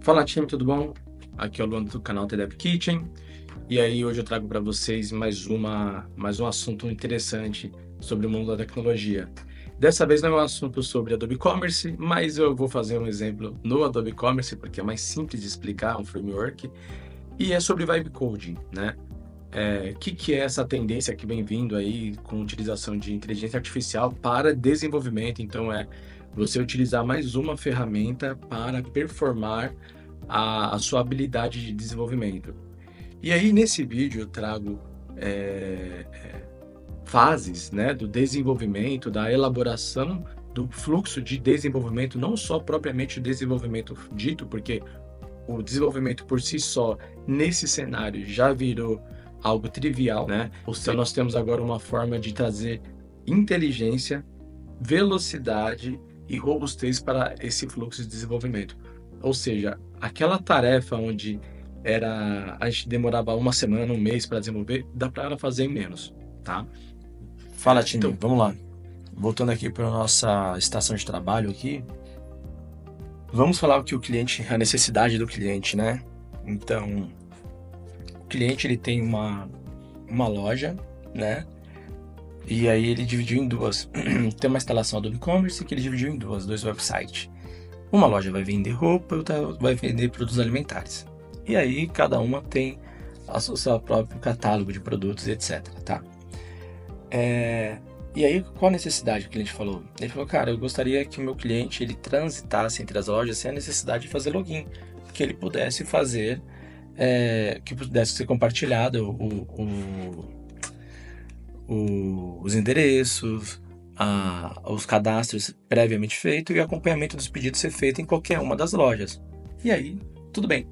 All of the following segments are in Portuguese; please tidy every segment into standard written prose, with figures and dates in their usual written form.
Fala time, tudo bom? Aqui é o Luan do canal TDEV Kitchen. E aí hoje eu trago para vocês mais um assunto interessante sobre o mundo da tecnologia. Dessa vez não é um assunto sobre Adobe Commerce, mas eu vou fazer um exemplo no Adobe Commerce porque é mais simples de explicar, um framework, e é sobre Vibe Coding, né? Que é essa tendência que vem vindo aí com utilização de inteligência artificial para desenvolvimento? Então é você utilizar mais uma ferramenta para performar a sua habilidade de desenvolvimento. E aí, nesse vídeo, eu trago é, fases, né, do desenvolvimento, da elaboração do fluxo de desenvolvimento, não só propriamente o desenvolvimento dito, porque o desenvolvimento por si só, nesse cenário, já virou algo trivial, né? Então, nós temos agora uma forma de trazer inteligência, velocidade e robustez para esse fluxo de desenvolvimento. Ou seja, aquela tarefa onde a gente demorava uma semana, um mês para desenvolver, dá para ela fazer em menos, tá? Fala, time, Então, vamos lá. Voltando aqui para nossa estação de trabalho aqui, vamos falar o que o cliente, a necessidade do cliente, né? Então, o cliente ele tem uma loja, né? E aí ele dividiu em duas. Tem uma instalação do e-commerce que ele dividiu em dois websites. Uma loja vai vender roupa e outra vai vender produtos alimentares. E aí cada uma tem o seu próprio catálogo de produtos, etc, tá? E aí, qual a necessidade que o cliente falou? Ele falou, cara, eu gostaria que o meu cliente ele transitasse entre as lojas sem a necessidade de fazer login, que ele pudesse fazer, que pudesse ser compartilhado os endereços, os cadastros previamente feitos e o acompanhamento dos pedidos ser feito em qualquer uma das lojas. E aí, tudo bem.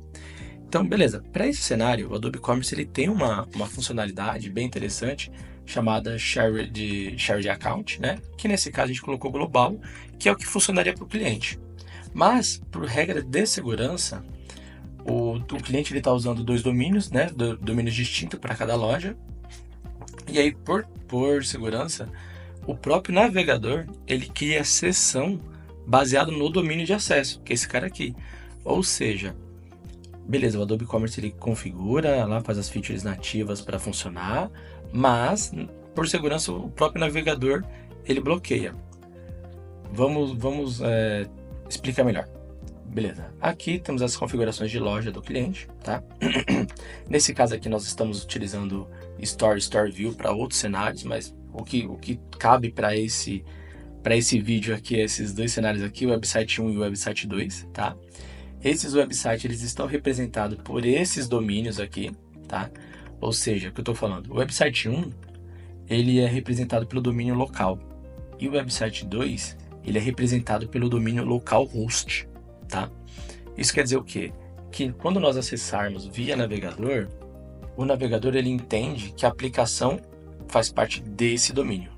Então, beleza. Para esse cenário, o Adobe Commerce ele tem uma funcionalidade bem interessante chamada Shared Account, né? Que nesse caso a gente colocou global, que é o que funcionaria para o cliente. Mas, por regra de segurança, o cliente está usando dois domínios, né? Domínios distintos para cada loja. E aí, por segurança, o próprio navegador ele cria seção baseado no domínio de acesso, que é esse cara aqui. Ou seja, beleza, o Adobe Commerce ele configura, lá faz as features nativas para funcionar, mas por segurança o próprio navegador ele bloqueia. Vamos explicar melhor. Beleza, aqui temos as configurações de loja do cliente, tá? Nesse caso aqui nós estamos utilizando Store View para outros cenários, mas o que cabe para esse vídeo aqui, esses dois cenários aqui, o website 1 e o website 2, tá? Esses websites eles estão representados por esses domínios aqui, tá? Ou seja, o que eu estou falando, o website 1 ele é representado pelo domínio local e o website 2 ele é representado pelo domínio localhost, tá? Isso quer dizer o quê? Que quando nós acessarmos via navegador, o navegador ele entende que a aplicação faz parte desse domínio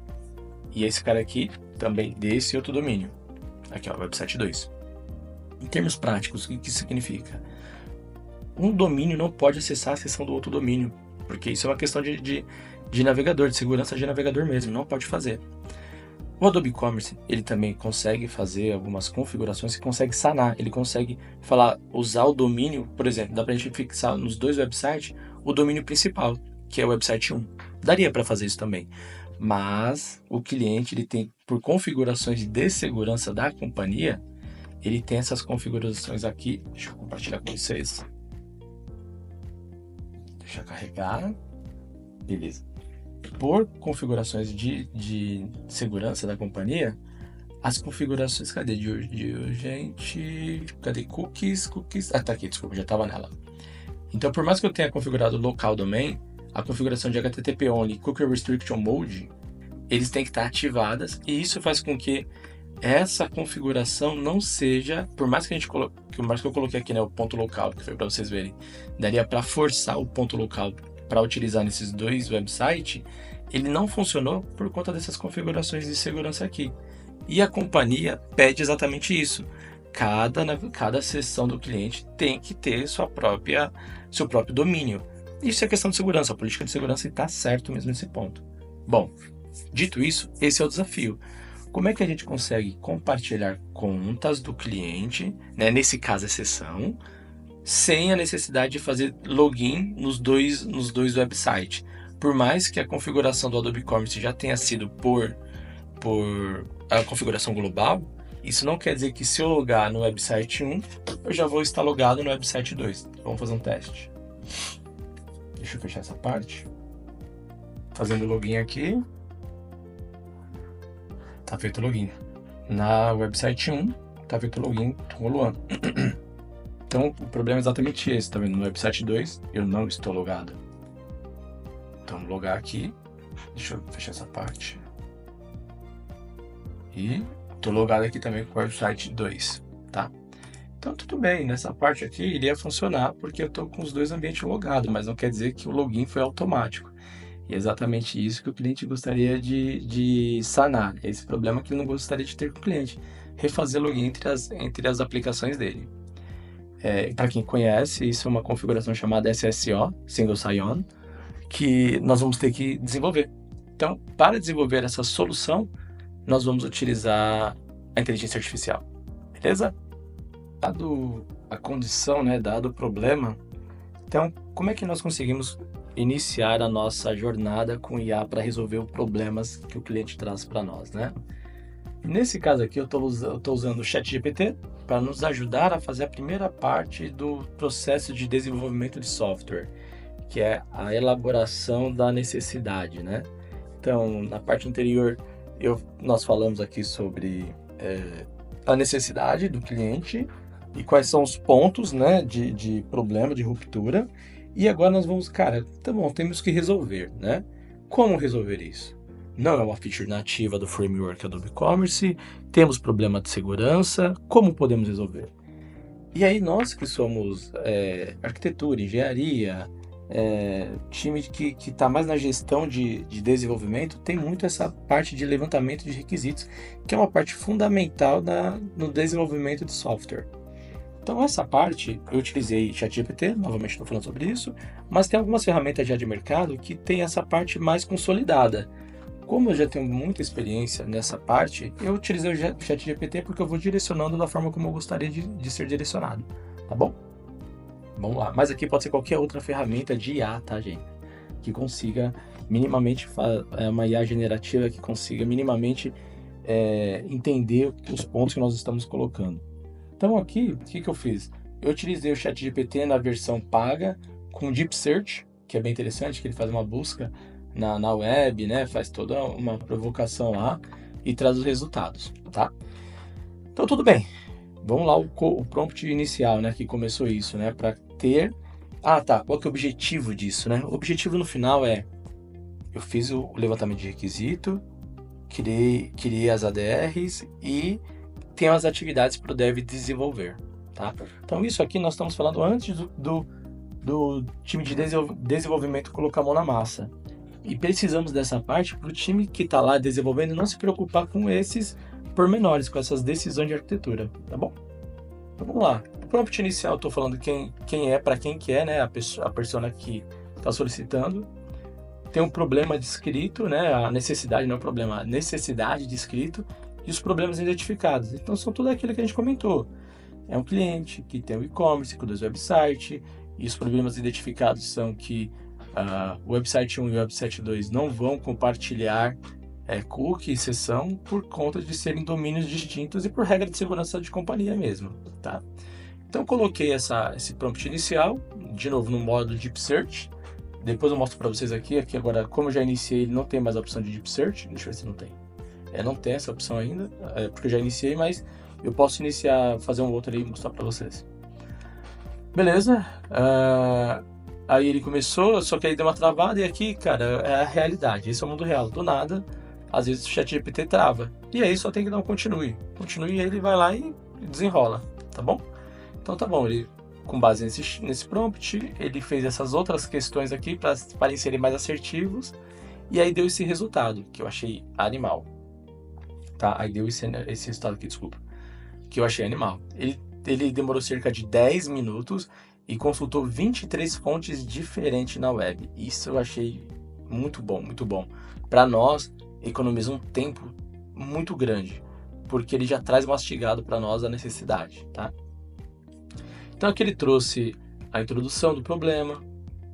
e esse cara aqui também desse outro domínio. Aqui ó, o website 2. Em termos práticos, o que isso significa? Um domínio não pode acessar a seção do outro domínio, porque isso é uma questão de navegador, de segurança de navegador mesmo, não pode fazer. O Adobe Commerce, ele também consegue fazer algumas configurações que consegue sanar, ele consegue usar o domínio, por exemplo, dá para a gente fixar nos dois websites o domínio principal, que é o website 1. Daria para fazer isso também, mas o cliente ele tem, por configurações de segurança da companhia, ele tem essas configurações aqui. Deixa eu compartilhar com vocês. Deixa eu carregar. Beleza. Por configurações de segurança da companhia, as configurações, cadê? De urgente. Cadê? Cookies. Ah, tá aqui, desculpa, já estava nela. Então, por mais que eu tenha configurado local domain, a configuração de HTTP Only Cookie Restriction Mode, eles têm que estar ativadas, e isso faz com que essa configuração não seja, por mais que a gente coloque, mais que eu coloquei aqui, né, o ponto local, que foi para vocês verem, daria para forçar o ponto local para utilizar nesses dois websites, ele não funcionou por conta dessas configurações de segurança aqui. E a companhia pede exatamente isso. Cada seção do cliente tem que ter seu próprio domínio. Isso é questão de segurança, a política de segurança está certo mesmo nesse ponto. Bom, dito isso, esse é o desafio. Como é que a gente consegue compartilhar contas do cliente, né, nesse caso a seção, sem a necessidade de fazer login nos dois websites. Por mais que a configuração do Adobe Commerce já tenha sido por a configuração global, isso não quer dizer que se eu logar no website 1, eu já vou estar logado no website 2. Vamos fazer um teste. Deixa eu fechar essa parte. Fazendo login aqui. Tá feito o login. Na website 1, tá feito o login com o Luan. Então, o problema é exatamente esse, tá vendo? No website 2, eu não estou logado. Então, vou logar aqui. Deixa eu fechar essa parte. E estou logado aqui também com o website 2, tá? Então, tudo bem. Nessa parte aqui, iria funcionar porque eu estou com os dois ambientes logados, mas não quer dizer que o login foi automático. E é exatamente isso que o cliente gostaria de sanar. Esse problema que ele não gostaria de ter com o cliente. Refazer login entre as aplicações dele. Para quem conhece, isso é uma configuração chamada SSO, Single Sign-On, que nós vamos ter que desenvolver. Então, para desenvolver essa solução, nós vamos utilizar a inteligência artificial. Beleza? Dado a condição, né, dado o problema, então, como é que nós conseguimos iniciar a nossa jornada com IA para resolver os problemas que o cliente traz para nós, né? Nesse caso aqui, eu estou usando o ChatGPT para nos ajudar a fazer a primeira parte do processo de desenvolvimento de software, que é a elaboração da necessidade, né? Então, na parte anterior, nós falamos aqui sobre a necessidade do cliente e quais são os pontos, né, de problema, de ruptura. E agora nós vamos, tá bom, temos que resolver, né? Como resolver isso? Não é uma feature nativa do framework Adobe Commerce, temos problema de segurança, como podemos resolver? E aí nós que somos arquitetura, engenharia, time que está mais na gestão de desenvolvimento, tem muito essa parte de levantamento de requisitos, que é uma parte fundamental no desenvolvimento de software. Então essa parte, eu utilizei ChatGPT, novamente estou falando sobre isso, mas tem algumas ferramentas já de mercado que tem essa parte mais consolidada. Como eu já tenho muita experiência nessa parte, eu utilizei o ChatGPT porque eu vou direcionando da forma como eu gostaria de ser direcionado, tá bom? Vamos lá, mas aqui pode ser qualquer outra ferramenta de IA, tá, gente? Que consiga minimamente, uma IA generativa que consiga minimamente entender os pontos que nós estamos colocando. Então aqui, o que eu fiz? Eu utilizei o ChatGPT na versão paga com Deep Search, que é bem interessante, que ele faz uma busca na web, né? Faz toda uma provocação lá e traz os resultados, tá? Então tudo bem. Vamos lá, o prompt inicial, né? Que começou isso, né? Para ter... qual que é o objetivo disso, né? O objetivo no final eu fiz o levantamento de requisito, criei as ADRs e tenho as atividades para o dev desenvolver, tá? Então isso aqui nós estamos falando antes do time de desenvolvimento colocar a mão na massa. E precisamos dessa parte para o time que está lá desenvolvendo não se preocupar com esses pormenores, com essas decisões de arquitetura, tá bom? Então vamos lá. O prompt inicial, estou falando quem é, para quem que é, né? A persona que está solicitando. Tem um problema descrito, né? A necessidade, não é o problema, a necessidade descrito e os problemas identificados. Então são tudo aquilo que a gente comentou. É um cliente que tem o e-commerce, com 2 websites, e os problemas identificados são que o website 1 e o website 2 não vão compartilhar cookie e sessão por conta de serem domínios distintos e por regra de segurança de companhia mesmo, tá? Então coloquei esse prompt inicial, de novo no modo Deep Search. Depois eu mostro para vocês aqui agora, como eu já iniciei, ele não tem mais a opção de Deep Search. Deixa eu ver se não tem. Não tem essa opção ainda, porque eu já iniciei, mas eu posso fazer um outro ali e mostrar para vocês. Beleza. Aí ele começou, só que aí deu uma travada e aqui, cara, é a realidade. Esse é o mundo real. Do nada, às vezes o ChatGPT trava. E aí só tem que dar um continue. Continue e ele vai lá e desenrola, tá bom? Então tá bom, ele, com base nesse prompt, ele fez essas outras questões aqui para parecerem mais assertivos. E aí deu esse resultado, que eu achei animal. Tá? Aí deu esse resultado aqui, desculpa. Que eu achei animal. Ele demorou cerca de 10 minutos e consultou 23 fontes diferentes na web. Isso eu achei muito bom, muito bom. Para nós, economiza um tempo muito grande, porque ele já traz mastigado para nós a necessidade, tá? Então aqui ele trouxe a introdução do problema,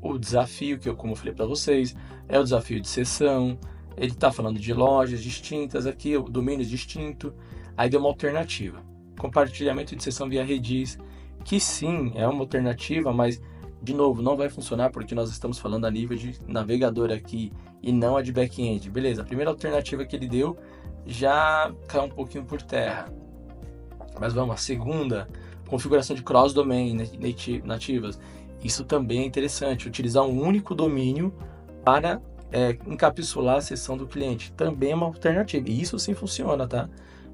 o desafio, que eu, como eu falei para vocês, é o desafio de seção. Ele está falando de lojas distintas aqui, o domínio distinto. Aí deu uma alternativa, compartilhamento de seção via Redis, que sim, é uma alternativa, mas de novo, não vai funcionar porque nós estamos falando a nível de navegador aqui e não a de back-end. Beleza, a primeira alternativa que ele deu já caiu um pouquinho por terra. Mas vamos, a segunda, configuração de cross-domain nativas. Isso também é interessante, utilizar um único domínio para encapsular a seção do cliente. Também é uma alternativa, e isso sim funciona, tá?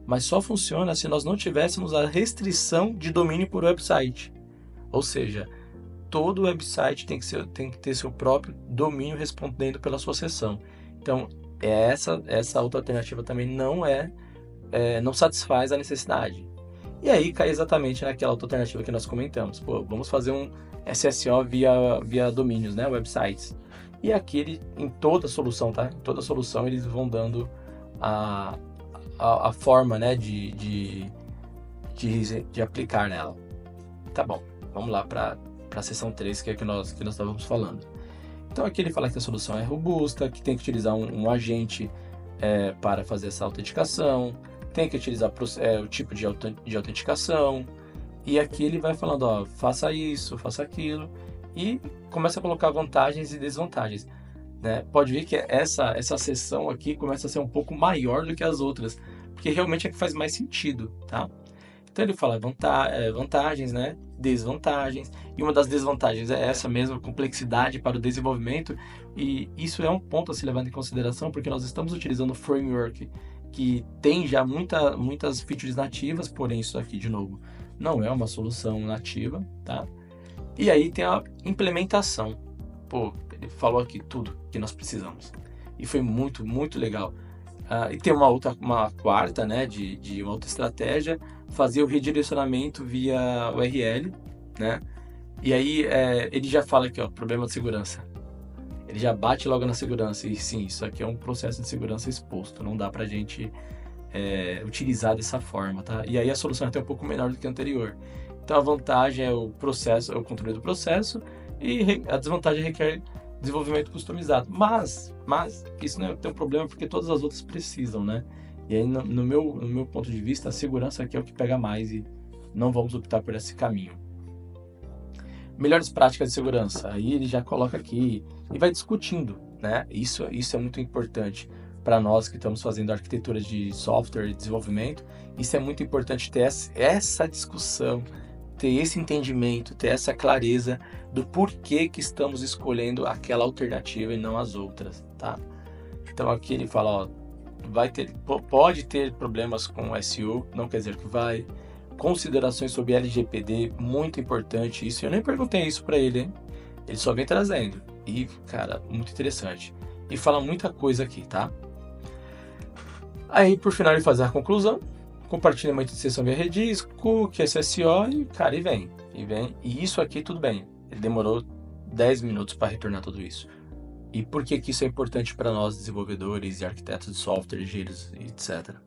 Mas só funciona se nós não tivéssemos a restrição de domínio por website. Ou seja, todo website tem que ter seu próprio domínio respondendo pela sua seção. Então, essa outra alternativa também não satisfaz a necessidade. E aí cai exatamente naquela outra alternativa que nós comentamos. Pô, vamos fazer um SSO via domínios, né, websites. E aqui em toda solução, tá? Em toda solução eles vão dando a forma, né, de aplicar nela. Tá bom, vamos lá para a seção 3, que é que nós estávamos falando. Então aqui ele fala que a solução é robusta, que tem que utilizar um agente para fazer essa autenticação, tem que utilizar o tipo de autenticação, e aqui ele vai falando, ó, faça isso, faça aquilo, e começa a colocar vantagens e desvantagens. Né? Pode ver que essa seção aqui começa a ser um pouco maior do que as outras, porque realmente é que faz mais sentido, tá? Então ele fala vantagens, né? Desvantagens, e uma das desvantagens é essa mesma complexidade para o desenvolvimento, e isso é um ponto a se levar em consideração, porque nós estamos utilizando o framework que tem já muitas features nativas, porém isso aqui, de novo, não é uma solução nativa, tá? E aí tem a implementação. Pô, ele falou aqui tudo que nós precisamos, e foi muito, muito legal. E tem uma quarta, né, de uma outra estratégia, fazer o redirecionamento via URL, né? E aí ele já fala aqui, ó, problema de segurança. Ele já bate logo na segurança, e sim, isso aqui é um processo de segurança exposto, não dá pra gente utilizar dessa forma, tá? E aí a solução é até um pouco menor do que a anterior. Então a vantagem é o processo, é o controle do processo, e a desvantagem requer desenvolvimento customizado. Mas isso não tem um problema, porque todas as outras precisam, né? E aí, no meu ponto de vista, a segurança aqui é o que pega mais, e não vamos optar por esse caminho. Melhores práticas de segurança. Aí ele já coloca aqui e vai discutindo, né? Isso é muito importante para nós que estamos fazendo arquitetura de software e desenvolvimento. Isso é muito importante, ter essa discussão, ter esse entendimento, ter essa clareza do porquê que estamos escolhendo aquela alternativa e não as outras, tá? Então aqui ele fala, ó, pode ter problemas com SEO, não quer dizer que vai. Considerações sobre LGPD, muito importante isso. Eu nem perguntei isso para ele, hein? Ele só vem trazendo. E, cara, muito interessante. E fala muita coisa aqui, tá? Aí, por final, ele faz a conclusão. Compartilhamento de sessão via Redis, cookie, SSO, e, cara, e vem. E isso aqui, tudo bem. Ele demorou 10 minutos para retornar tudo isso. E por que isso é importante para nós, desenvolvedores e arquitetos de software, engenheiros, etc.?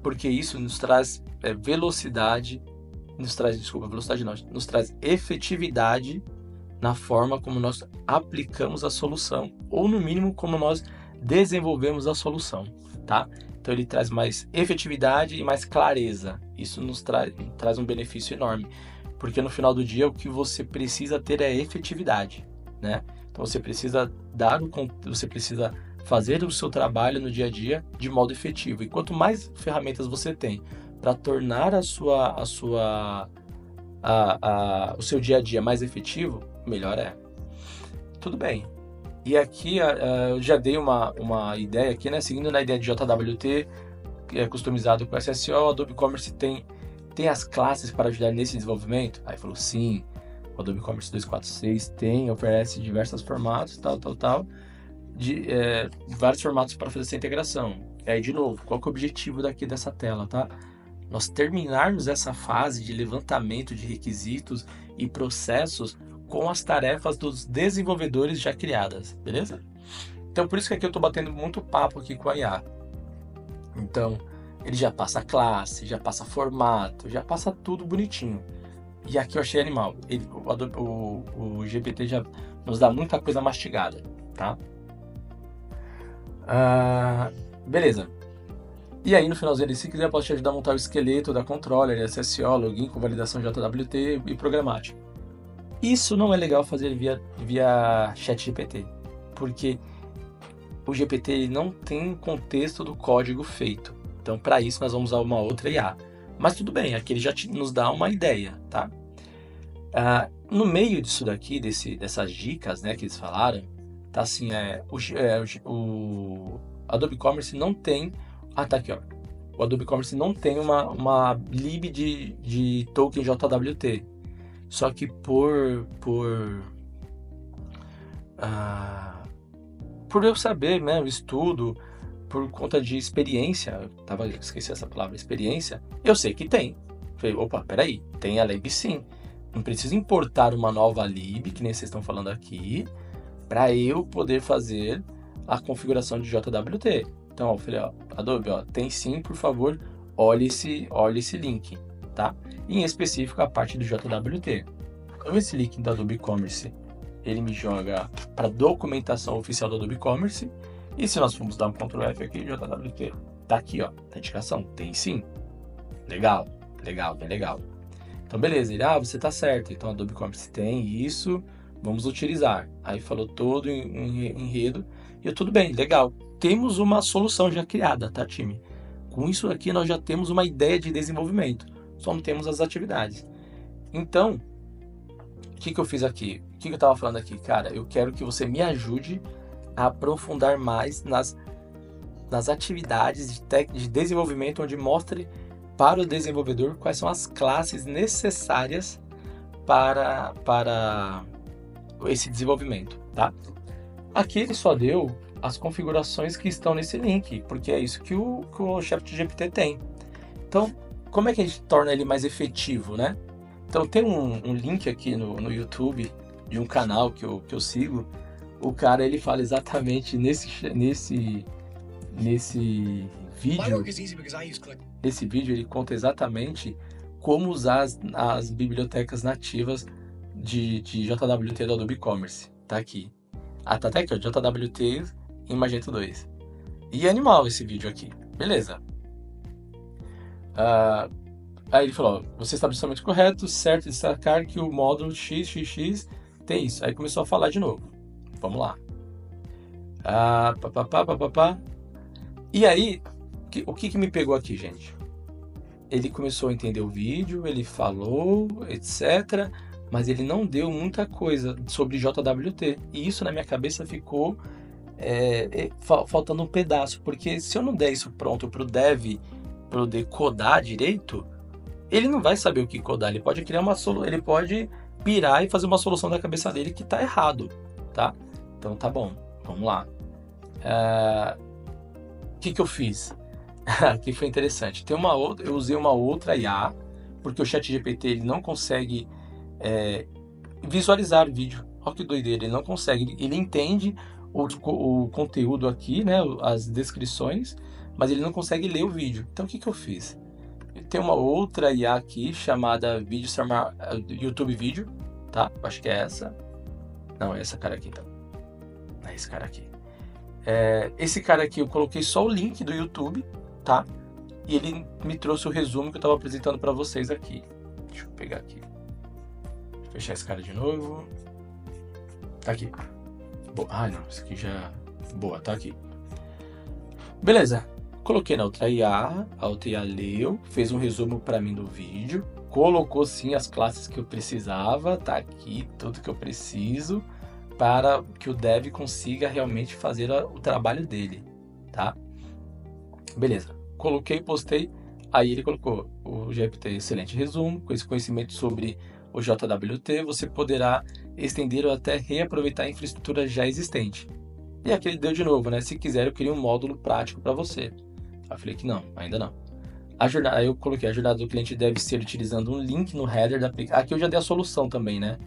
Porque isso nos traz velocidade, nos traz efetividade na forma como nós aplicamos a solução, ou no mínimo como nós desenvolvemos a solução, tá? Então ele traz mais efetividade e mais clareza. Isso nos traz um benefício enorme, porque no final do dia o que você precisa ter é efetividade, né? Então você precisa fazer o seu trabalho no dia a dia de modo efetivo. E quanto mais ferramentas você tem para tornar o seu dia a dia mais efetivo, melhor é. Tudo bem. E aqui eu já dei uma ideia aqui, né? Seguindo na ideia de JWT, que é customizado com SSO, o Adobe Commerce tem as classes para ajudar nesse desenvolvimento? Aí falou, sim, o Adobe Commerce 246 oferece diversos formatos, tal, de vários formatos para fazer essa integração. E aí, de novo, qual que é o objetivo dessa tela, tá? Nós terminarmos essa fase de levantamento de requisitos e processos com as tarefas dos desenvolvedores já criadas, beleza? Então, por isso que aqui eu estou batendo muito papo aqui com a IA. Então, ele já passa classe, já passa formato, já passa tudo bonitinho. E aqui eu achei animal. O GPT já nos dá muita coisa mastigada, tá? Beleza. E aí no finalzinho, se quiser, eu posso te ajudar a montar o esqueleto da controller, SSO, login com validação JWT e programática. Isso não é legal fazer via ChatGPT, porque o GPT ele não tem contexto do código feito. Então, para isso, nós vamos usar uma outra IA. Mas tudo bem, aqui ele já nos dá uma ideia, tá? No meio disso daqui, dessas dicas, né, que eles falaram, tá assim, o Adobe Commerce não tem... tá aqui, ó. O Adobe Commerce não tem uma lib de token JWT. Só que por eu saber, né, o estudo, por conta de experiência, esqueci essa palavra, experiência, eu sei que tem. Falei, opa, peraí, tem a lib sim. Não preciso importar uma nova lib, que nem vocês estão falando aqui, para eu poder fazer a configuração de JWT. Então, eu falei, Adobe, tem sim, por favor, olhe esse link, tá? Em específico, a parte do JWT. Então, esse link do Adobe Commerce, ele me joga para documentação oficial do Adobe Commerce. E se nós formos dar um Ctrl F aqui, JWT, tá aqui, ó, a indicação, tem sim. Legal, bem legal. Então, beleza, ele, você tá certo, então Adobe Commerce tem isso, vamos utilizar. Aí falou todo enredo, e tudo bem, legal. Temos uma solução já criada, tá, time? Com isso aqui, nós já temos uma ideia de desenvolvimento, só não temos as atividades. Então, o que eu fiz aqui? O que eu tava falando aqui? Cara, eu quero que você me ajude a aprofundar mais nas atividades de desenvolvimento, onde mostre para o desenvolvedor quais são as classes necessárias para esse desenvolvimento, tá? Aqui ele só deu as configurações que estão nesse link, porque é isso que o ChatGPT tem. Então, como é que a gente torna ele mais efetivo, né? Então, tem um link aqui no YouTube de um canal que eu sigo. O cara, ele fala exatamente nesse vídeo. Nesse vídeo, ele conta exatamente como usar as bibliotecas nativas de JWT do Adobe Commerce. Tá aqui. Tá até aqui, ó, JWT em Magento 2. E é animal esse vídeo aqui. Beleza. Aí ele falou, você está absolutamente correto, certo, destacar que o módulo XXX tem isso. Aí começou a falar de novo. Vamos lá. E aí, o que me pegou aqui, gente? Ele começou a entender o vídeo, ele falou, etc. Mas ele não deu muita coisa sobre JWT. E isso na minha cabeça ficou faltando um pedaço. Porque se eu não der isso pronto para o dev poder codar direito, ele não vai saber o que codar. Ele pode criar ele pode pirar e fazer uma solução da cabeça dele que está errado, tá? Então tá bom, vamos lá. O que eu fiz? Aqui foi interessante. Eu usei uma outra IA, porque o ChatGPT ele não consegue visualizar o vídeo. Olha que doideira, ele não consegue. Ele entende o conteúdo aqui, né, as descrições, mas ele não consegue ler o vídeo. Então o que eu fiz? Tem uma outra IA aqui chamada YouTube Vídeo, tá? Acho que é essa. Não, é essa cara aqui, então. É esse cara aqui. Esse cara aqui eu coloquei só o link do YouTube, tá? E ele me trouxe o resumo que eu estava apresentando para vocês aqui. Deixa eu pegar aqui. Deixa eu fechar esse cara de novo. Tá aqui. Não, esse aqui já... Boa, tá aqui. Beleza. Coloquei na outra IA, a outra IA leu, fez um resumo para mim do vídeo, colocou sim as classes que eu precisava, tá aqui tudo que eu preciso para que o dev consiga realmente fazer o trabalho dele, tá? Beleza, coloquei, postei, aí ele colocou o GPT excelente resumo, com esse conhecimento sobre o JWT, você poderá estender ou até reaproveitar a infraestrutura já existente. E aqui ele deu de novo, né? Se quiser, eu queria um módulo prático para você. Eu falei que não, ainda não. Aí eu coloquei, a jornada do cliente deve ser utilizando um link no header da aplicação. Aqui eu já dei a solução também, né?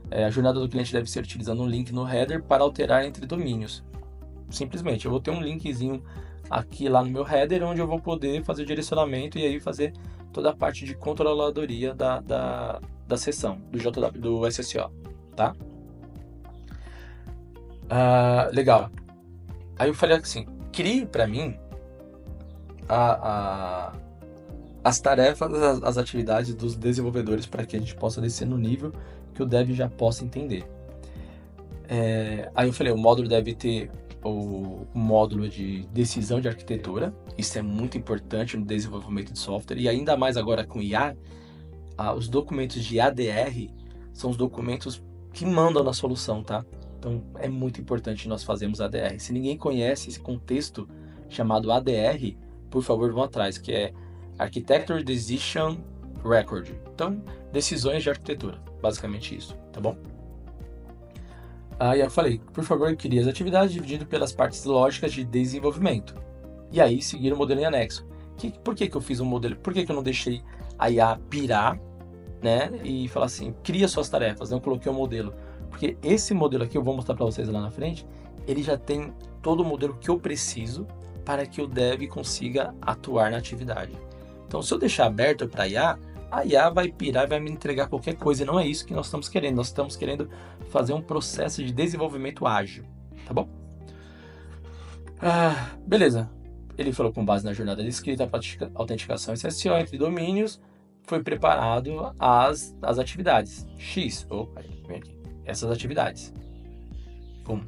A jornada do cliente deve ser utilizando um link no header para alterar entre domínios. Simplesmente, eu vou ter um linkzinho aqui lá no meu header, onde eu vou poder fazer o direcionamento e aí fazer toda a parte de controladoria da seção, do JW, do SSO, tá? Legal. Aí eu falei assim, crie para mim as tarefas, as atividades dos desenvolvedores para que a gente possa descer no nível que o dev já possa entender. Aí eu falei, o módulo deve ter o módulo de decisão de arquitetura, isso é muito importante no desenvolvimento de software, e ainda mais agora com IA, os documentos de ADR são os documentos que mandam na solução, tá? Então é muito importante nós fazermos ADR. Se ninguém conhece esse contexto chamado ADR, por favor vão atrás, que é Architecture Decision Record. Então, decisões de arquitetura, basicamente isso, tá bom? Aí eu falei, por favor, eu queria as atividades divididas pelas partes lógicas de desenvolvimento. E aí, seguir o modelo em anexo. Por que eu fiz um modelo? Por que eu não deixei a IA pirar, né? E falar assim, cria suas tarefas, não coloquei o modelo. Porque esse modelo aqui, eu vou mostrar para vocês lá na frente, ele já tem todo o modelo que eu preciso para que o dev consiga atuar na atividade. Então, se eu deixar aberto para a IA vai pirar e vai me entregar qualquer coisa. E não é isso que nós estamos querendo. Nós estamos querendo fazer um processo de desenvolvimento ágil, tá bom? Beleza. Ele falou com base na jornada de escrita, autenticação SSO entre domínios, foi preparado as atividades. X, vem aqui. Essas atividades. Pum.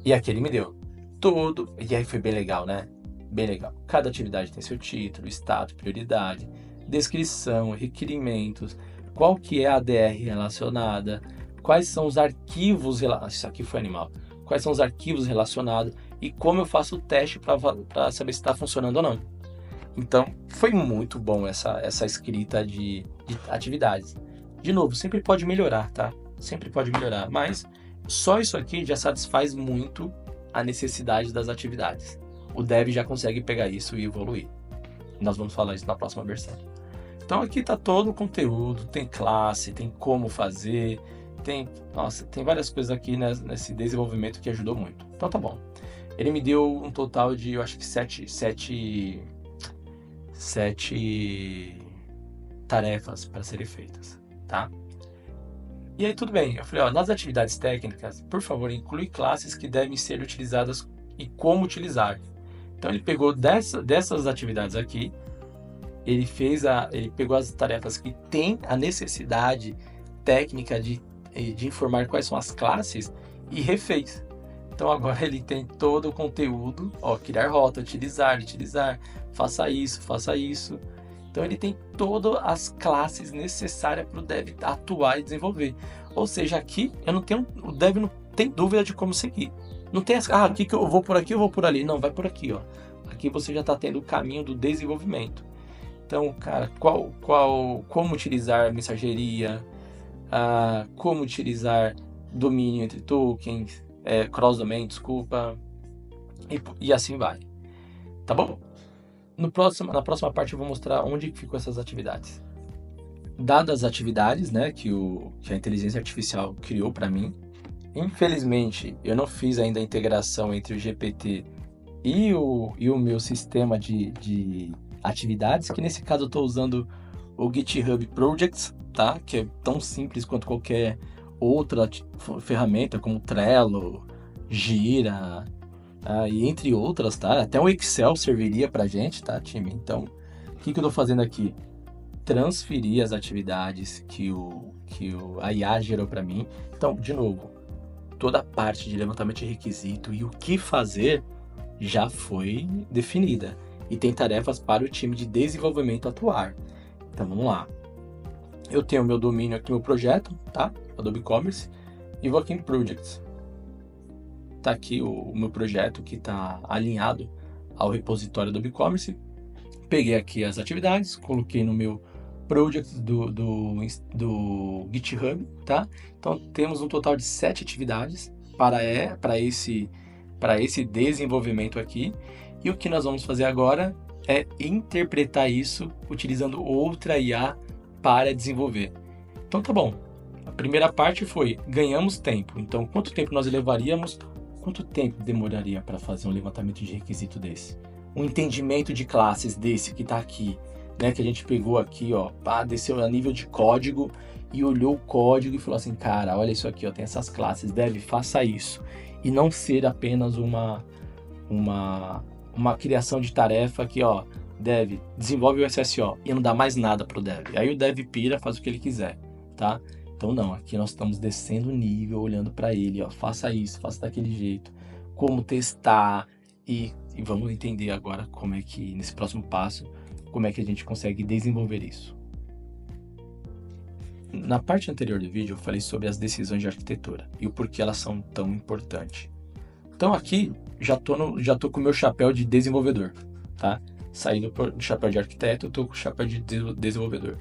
E aqui ele me deu tudo. E aí foi bem legal, né? Bem legal. Cada atividade tem seu título, status, prioridade, descrição, requerimentos, qual que é a ADR relacionada, quais são os arquivos, isso aqui foi animal, quais são os arquivos relacionados e como eu faço o teste para saber se está funcionando ou não. Então, foi muito bom essa escrita de atividades. De novo, sempre pode melhorar, tá? Sempre pode melhorar, mas só isso aqui já satisfaz muito a necessidade das atividades. O dev já consegue pegar isso e evoluir. Nós vamos falar isso na próxima versão. Então aqui está todo o conteúdo, tem classe, tem como fazer, tem várias coisas aqui nesse desenvolvimento que ajudou muito. Então tá bom. Ele me deu um total de, eu acho que 7 tarefas para serem feitas, tá? E aí tudo bem, eu falei, nas atividades técnicas, por favor, inclui classes que devem ser utilizadas e como utilizar. Então ele pegou dessas atividades aqui, ele pegou as tarefas que tem a necessidade técnica de informar quais são as classes e refez. Então agora ele tem todo o conteúdo, criar rota, utilizar, faça isso. Então ele tem todas as classes necessárias para o dev atuar e desenvolver. Ou seja, aqui o dev não tem dúvida de como seguir. Não tem aqui que eu vou por aqui, eu vou por ali. Não, vai por aqui, ó. Aqui você já está tendo o caminho do desenvolvimento. Então, cara, como utilizar mensageria, como utilizar domínio entre tokens, cross-domain, desculpa, e assim vai. Tá bom? Na próxima parte eu vou mostrar onde ficam essas atividades. Dadas as atividades, né, que a inteligência artificial criou para mim, infelizmente eu não fiz ainda a integração entre o GPT e o meu sistema de atividades, que nesse caso eu estou usando o GitHub Projects, tá? Que é tão simples quanto qualquer outra ferramenta, como Trello, Gira, e entre outras, tá? Até o Excel serviria pra gente, tá, time? Então, o que eu estou fazendo aqui? Transferir as atividades que a IA gerou para mim. Então, de novo, toda a parte de levantamento de requisito e o que fazer já foi definida. E tem tarefas para o time de desenvolvimento atuar. Então, vamos lá. Eu tenho o meu domínio aqui, meu projeto, tá? Adobe Commerce. E vou aqui em Projects. Tá aqui o meu projeto que está alinhado ao repositório Adobe Commerce. Peguei aqui as atividades, coloquei no meu Projects do GitHub, tá? Então, temos um total de 7 atividades para esse desenvolvimento aqui. E o que nós vamos fazer agora é interpretar isso utilizando outra IA para desenvolver. Então tá bom. A primeira parte foi, ganhamos tempo. Então quanto tempo nós levaríamos? Quanto tempo demoraria para fazer um levantamento de requisito desse? Um entendimento de classes desse que está aqui, né, que a gente pegou aqui, ó, pá, desceu a nível de código e olhou o código e falou assim, cara, olha isso aqui, ó, tem essas classes, dev, faça isso. E não ser apenas uma criação de tarefa que, ó, dev, desenvolve o SSO e não dá mais nada pro dev. Aí o dev pira, faz o que ele quiser, tá? Então não, aqui nós estamos descendo o nível, olhando para ele, ó, faça isso, faça daquele jeito, como testar e vamos entender agora como é que, nesse próximo passo, como é que a gente consegue desenvolver isso. Na parte anterior do vídeo eu falei sobre as decisões de arquitetura e o porquê elas são tão importantes. Então aqui já tô com o meu chapéu de desenvolvedor, tá? Saí do chapéu de arquiteto, eu tô com o chapéu de desenvolvedor.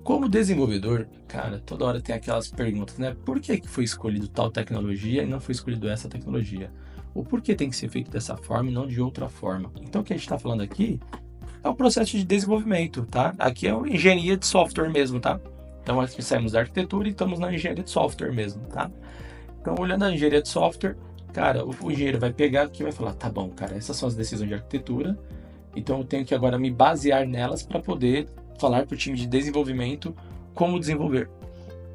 Como desenvolvedor, cara, toda hora tem aquelas perguntas, né? Por que foi escolhido tal tecnologia e não foi escolhido essa tecnologia? Ou por que tem que ser feito dessa forma e não de outra forma? Então o que a gente está falando aqui é o processo de desenvolvimento, tá? Aqui é a engenharia de software mesmo, tá? Então aqui saímos da arquitetura e estamos na engenharia de software mesmo, tá? Então olhando a engenharia de software, cara, o engenheiro vai pegar aqui e vai falar, tá bom, cara, essas são as decisões de arquitetura, então eu tenho que agora me basear nelas para poder falar para o time de desenvolvimento como desenvolver.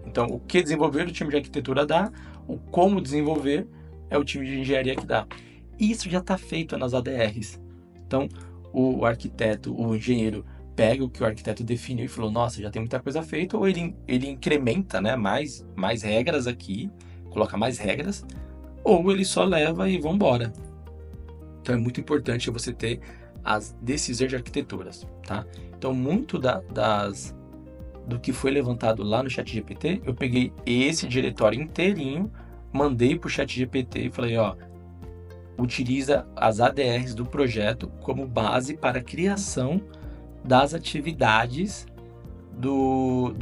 Então o que desenvolver o time de arquitetura dá, o como desenvolver é o time de engenharia que dá. E isso já está feito nas ADRs. Então o arquiteto, o engenheiro pega o que o arquiteto definiu e falou, nossa, já tem muita coisa feita, ou ele incrementa, né, mais regras aqui, coloca mais regras, ou ele só leva e vambora. Então é muito importante você ter as decisões de arquiteturas, tá? Então muito do que foi levantado lá no ChatGPT, eu peguei esse diretório inteirinho, mandei pro ChatGPT e falei, ó, utiliza as ADRs do projeto como base para a criação das atividades do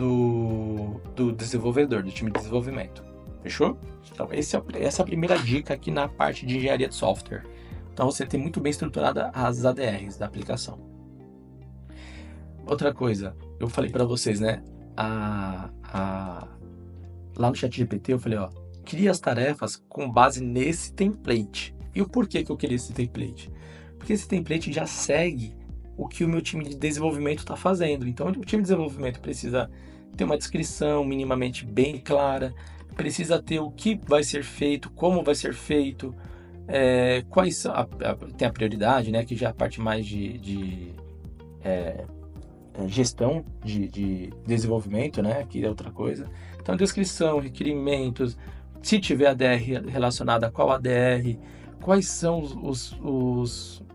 desenvolvedor, do time de desenvolvimento. Fechou? Então, essa é a primeira dica aqui na parte de engenharia de software. Então, você tem muito bem estruturada as ADRs da aplicação. Outra coisa, eu falei para vocês, né? Lá no ChatGPT, eu falei, ó, cria as tarefas com base nesse template. E o porquê que eu queria esse template? Porque esse template já segue o que o meu time de desenvolvimento está fazendo. Então, o time de desenvolvimento precisa ter uma descrição minimamente bem clara, precisa ter o que vai ser feito, como vai ser feito, quais são, tem a prioridade, né, que já é a parte mais de gestão de desenvolvimento, né, que é outra coisa. Então, descrição, requerimentos, se tiver ADR relacionada a qual ADR, quais são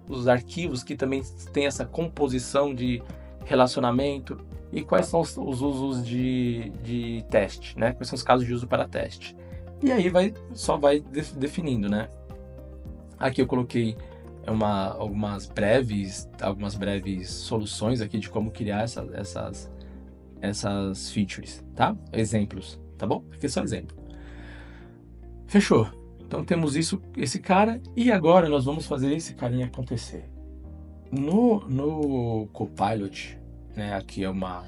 os arquivos que também tem essa composição de relacionamento e quais são os usos de teste, né? Quais são os casos de uso para teste. E aí só vai definindo, né? Aqui eu coloquei algumas breves soluções aqui de como criar essas features, tá? Exemplos, tá bom? Aqui é só exemplo. Fechou. Então temos esse cara, e agora nós vamos fazer esse carinha acontecer. No Copilot, né, aqui é uma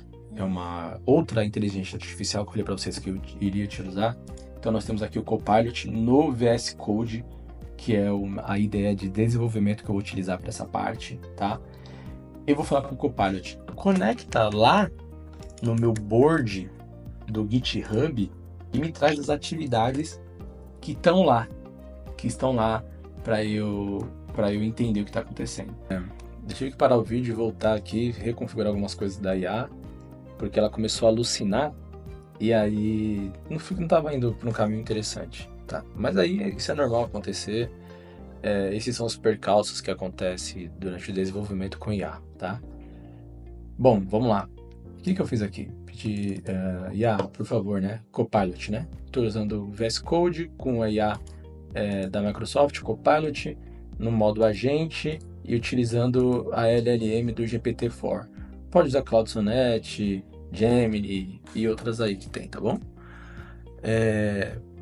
outra inteligência artificial que eu falei para vocês que eu iria utilizar. Então nós temos aqui o Copilot no VS Code, que é a ideia de desenvolvimento que eu vou utilizar para essa parte, tá? Eu vou falar com o Copilot, conecta lá no meu board do GitHub e me traz as atividades que estão lá para eu entender o que está acontecendo. Eu tive que parar o vídeo e voltar aqui, reconfigurar algumas coisas da IA, porque ela começou a alucinar e aí não estava indo para um caminho interessante, tá? Mas aí isso é normal acontecer, esses são os percalços que acontecem durante o desenvolvimento com IA, tá? Bom, vamos lá. O que eu fiz aqui? Pedi IA, por favor, né? Copilot, né? Estou usando o VS Code com a IA da Microsoft, Copilot, no modo agente e utilizando a LLM do GPT-4. Pode usar Claude Sonnet, Gemini e outras aí que tem, tá bom?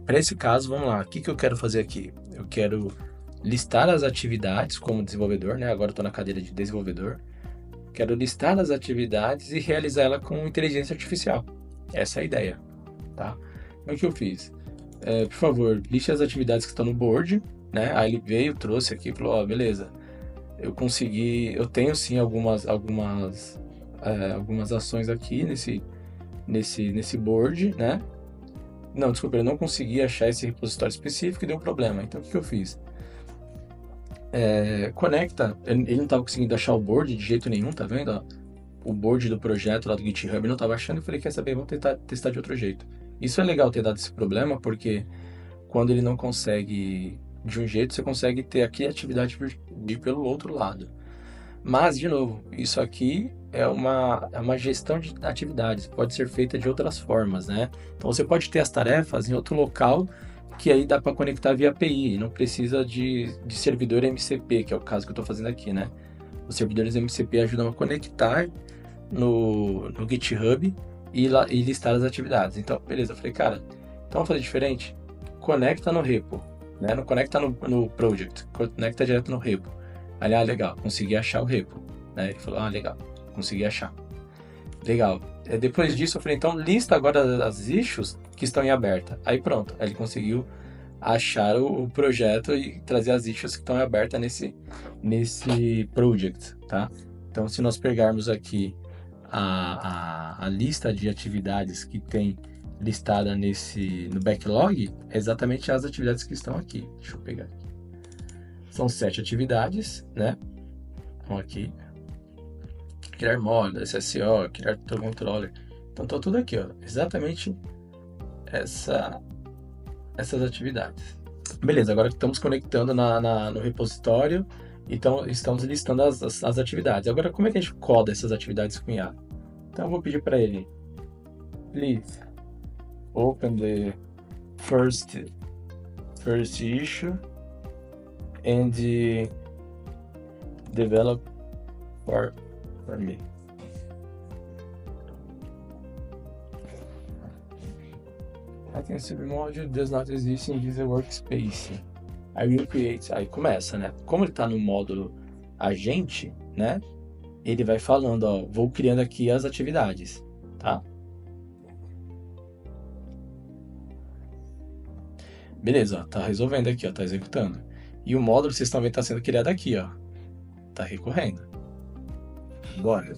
Para esse caso, vamos lá. O que eu quero fazer aqui? Eu quero listar as atividades como desenvolvedor, né? Agora eu estou na cadeira de desenvolvedor. Quero listar as atividades e realizar ela com inteligência artificial. Essa é a ideia, tá? Então, o que eu fiz? Por favor, liste as atividades que estão no board, né? Aí ele veio, trouxe aqui e falou, beleza, eu tenho sim algumas algumas ações aqui nesse board, né? Não, desculpa, eu não consegui achar esse repositório específico e deu problema. Então, o que eu fiz? Conecta, ele não estava conseguindo achar o board de jeito nenhum, tá vendo? Ó? O board do projeto lá do GitHub não estava achando, eu falei, quer saber, vamos tentar testar de outro jeito. Isso é legal ter dado esse problema, porque quando ele não consegue de um jeito, você consegue ter a criatividade de ir pelo outro lado. Mas, de novo, isso aqui é uma gestão de atividades, pode ser feita de outras formas, né? Então, você pode ter as tarefas em outro local, que aí dá para conectar via API, não precisa de servidor MCP, que é o caso que eu estou fazendo aqui, né? Os servidores MCP ajudam a conectar no GitHub e listar as atividades. Então, beleza, eu falei, cara, então vamos fazer diferente? Conecta no repo, né? Não conecta no project, conecta direto no repo. Aí, legal, consegui achar o repo, né? Ele falou, legal, consegui achar. Legal. Depois disso, eu falei, então lista agora as issues que estão em aberta. Aí pronto, aí ele conseguiu achar o projeto e trazer as issues que estão em aberta nesse project, tá? Então, se nós pegarmos aqui a lista de atividades que tem listada no backlog, é exatamente as atividades que estão aqui. Deixa eu pegar aqui. São 7 atividades, né? Então, aqui. Criar módulo, SSO, criar controller. Então, tá tudo aqui, ó. Exatamente essas atividades. Beleza, agora estamos conectando no repositório. Então, estamos listando as atividades. Agora, como é que a gente coda essas atividades com IA? Então, eu vou pedir para ele, please, open the first issue and develop for me. I can see the module does not exist in this workspace. I will create. Aí começa, né? Como ele está no módulo agente, né? Ele vai falando, ó, vou criando aqui as atividades, tá? Beleza, ó, tá resolvendo aqui, ó, tá executando. E o módulo, vocês estão vendo, tá sendo criado aqui, ó. Tá recorrendo. Bora.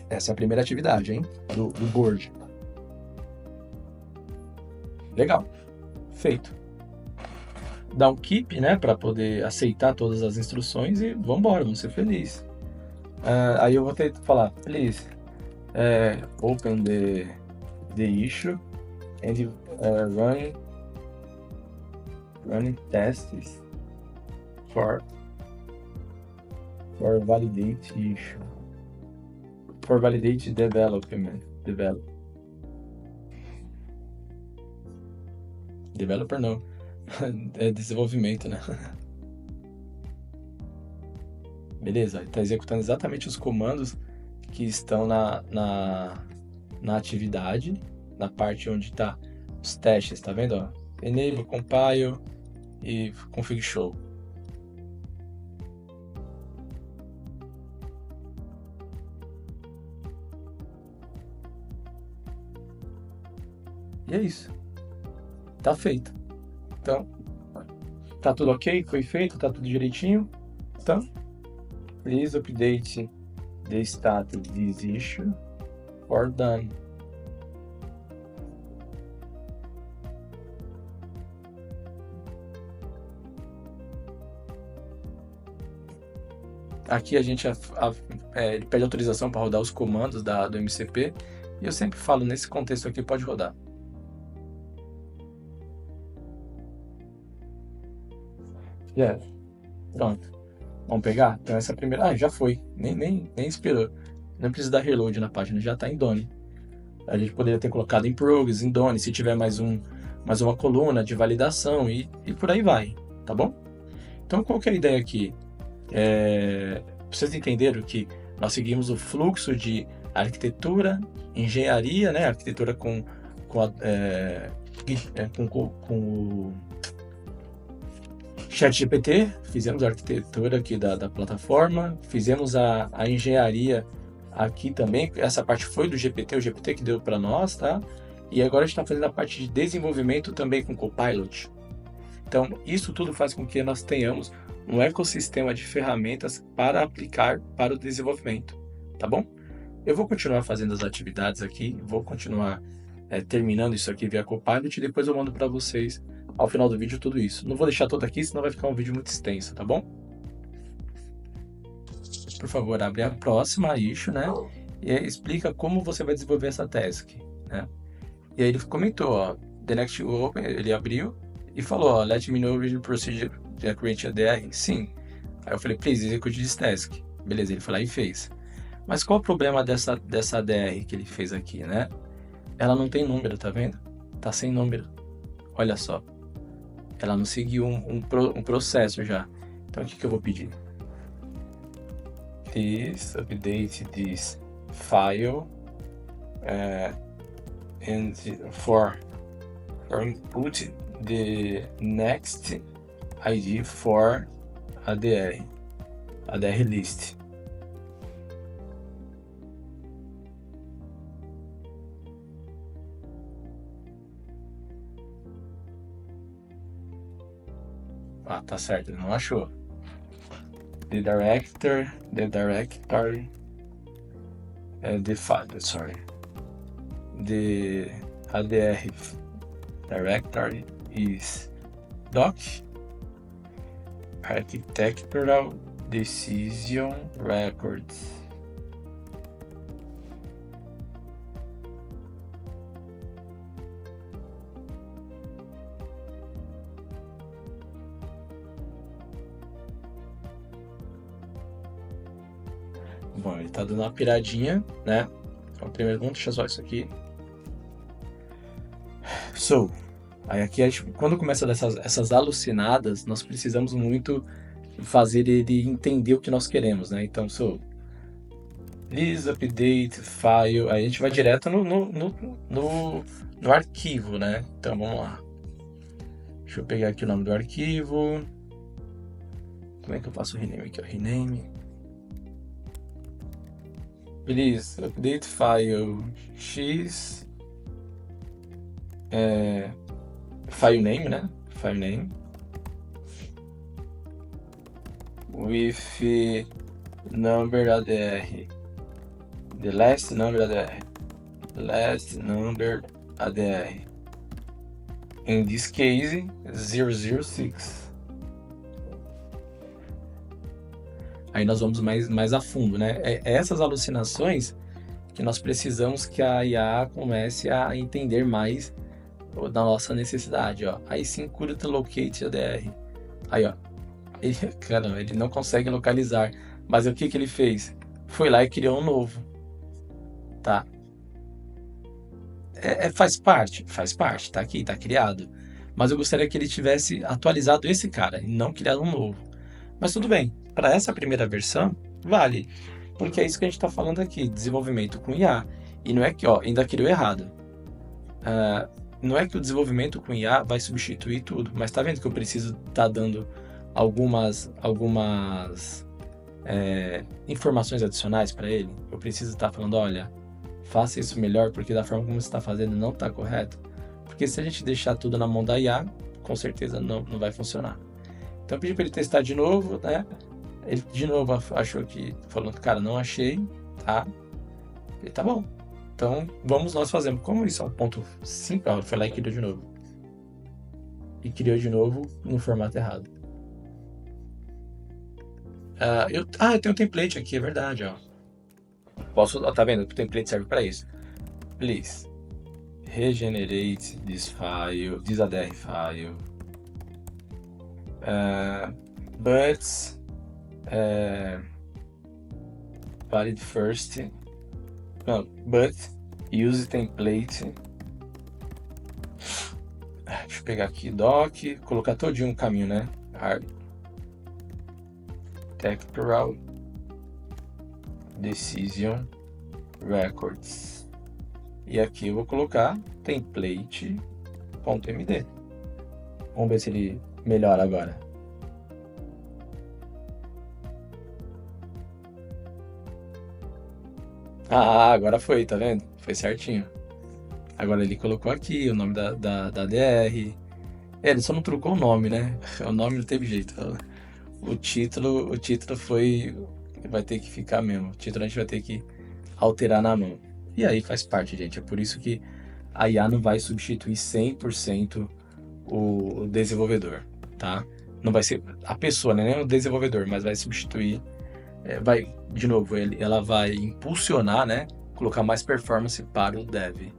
Essa é a primeira atividade, hein? Do board. Legal. Feito. Dá um keep, né? Para poder aceitar todas as instruções e vambora, vamos ser felizes. Aí eu vou ter que falar, please, open the issue and running tests for validate issue. For validate development. Developer não. É desenvolvimento, né? Beleza, está executando exatamente os comandos que estão na atividade, na parte onde está os testes, tá vendo? Ó? Enable, compile e config show. E é isso. Tá feito. Então, tá tudo ok? Foi feito? Tá tudo direitinho? Então, please update the status this issue for done. Aqui a gente ele pede autorização para rodar os comandos do MCP e eu sempre falo, nesse contexto aqui pode rodar. Pronto. Vamos pegar? Então essa primeira... já foi. Nem esperou. Não precisa dar reload na página, já está em Done. A gente poderia ter colocado em Progress, em Done, se tiver mais uma coluna de validação e por aí vai, tá bom? Então qual que é a ideia aqui? Vocês entenderam que nós seguimos o fluxo de arquitetura, engenharia, né? Arquitetura com o ChatGPT, fizemos a arquitetura aqui da plataforma, fizemos a engenharia aqui também, essa parte foi do GPT, o GPT que deu para nós, tá? E agora a gente está fazendo a parte de desenvolvimento também com Copilot. Então, isso tudo faz com que nós tenhamos um ecossistema de ferramentas para aplicar para o desenvolvimento, tá bom? Eu vou continuar fazendo as atividades aqui, vou continuar terminando isso aqui via Copilot e depois eu mando para vocês ao final do vídeo tudo isso. Não vou deixar tudo aqui, senão vai ficar um vídeo muito extenso, tá bom? Por favor, abre a próxima issue, né? E aí explica como você vai desenvolver essa task, né? E aí ele comentou, ó, the next open, ele abriu e falou, ó, let me know the procedure to create a DR. Sim. Aí eu falei, please execute this task. Beleza, ele foi lá e fez. Mas qual o problema dessa DR que ele fez aqui, né? Ela não tem número, tá vendo? Tá sem número. Olha só. Ela não seguiu um processo já. Então o que eu vou pedir? Please update this file and for input the next ID for a DR list. Ah, tá certo, ele não achou. The directory, the ADR directory is doc architectural decision records. Bom, ele tá dando uma piradinha, né? Então, primeiro, vamos deixar só isso aqui. So, aí aqui, quando começa essas alucinadas, nós precisamos muito fazer ele entender o que nós queremos, né? Então, please update file. Aí a gente vai direto no arquivo, né? Então, vamos lá. Deixa eu pegar aqui o nome do arquivo. Como é que eu faço o rename aqui? O rename. Please update file x file name, né? File name with number ADR, the last number ADR. In this case, 006. Aí nós vamos mais a fundo, né? Essas alucinações que nós precisamos que a IA comece a entender mais da nossa necessidade, ó. Aí sim, current locate ADR. Aí, ó. Ele não consegue localizar. Mas o que ele fez? Foi lá e criou um novo. Tá? Faz parte, tá aqui, tá criado. Mas eu gostaria que ele tivesse atualizado esse cara e não criado um novo. Mas tudo bem, para essa primeira versão, vale. Porque é isso que a gente está falando aqui, desenvolvimento com IA. E não é que, ó, ainda criou errado. Não é que o desenvolvimento com IA vai substituir tudo, mas tá vendo que eu preciso estar dando algumas informações adicionais para ele? Eu preciso estar falando, olha, faça isso melhor, porque da forma como você está fazendo não está correto. Porque se a gente deixar tudo na mão da IA, com certeza não vai funcionar. Então eu pedi para ele testar de novo, né? Ele de novo achou que, falando, cara, não achei, tá? Ele, tá bom. Então vamos nós fazemos. Como isso é um ponto simples, ele foi lá e criou de novo. E criou de novo no formato errado. Eu tenho um template aqui, é verdade, ó. Tá vendo? O template serve para isso. Please regenerate this ADR file. But valid first. No, but use template. Deixa eu pegar aqui doc, colocar todinho no caminho, né? Architectural decision records. E aqui eu vou colocar template.md. Vamos ver se ele melhora agora. Agora foi, tá vendo? Foi certinho. Agora ele colocou aqui o nome da DR. Ele só não trocou o nome, né? O nome não teve jeito. o título foi, vai ter que ficar mesmo. O título a gente vai ter que alterar na mão. E aí faz parte, gente. É por isso que a IA não vai substituir 100% o desenvolvedor, tá? Não vai ser a pessoa, né? Nem o desenvolvedor, mas vai substituir, vai, de novo, ela vai impulsionar, né? Colocar mais performance para o dev.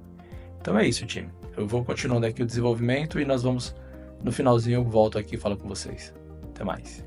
Então é isso, time. Eu vou continuando aqui o desenvolvimento e nós vamos, no finalzinho, eu volto aqui e falo com vocês. Até mais.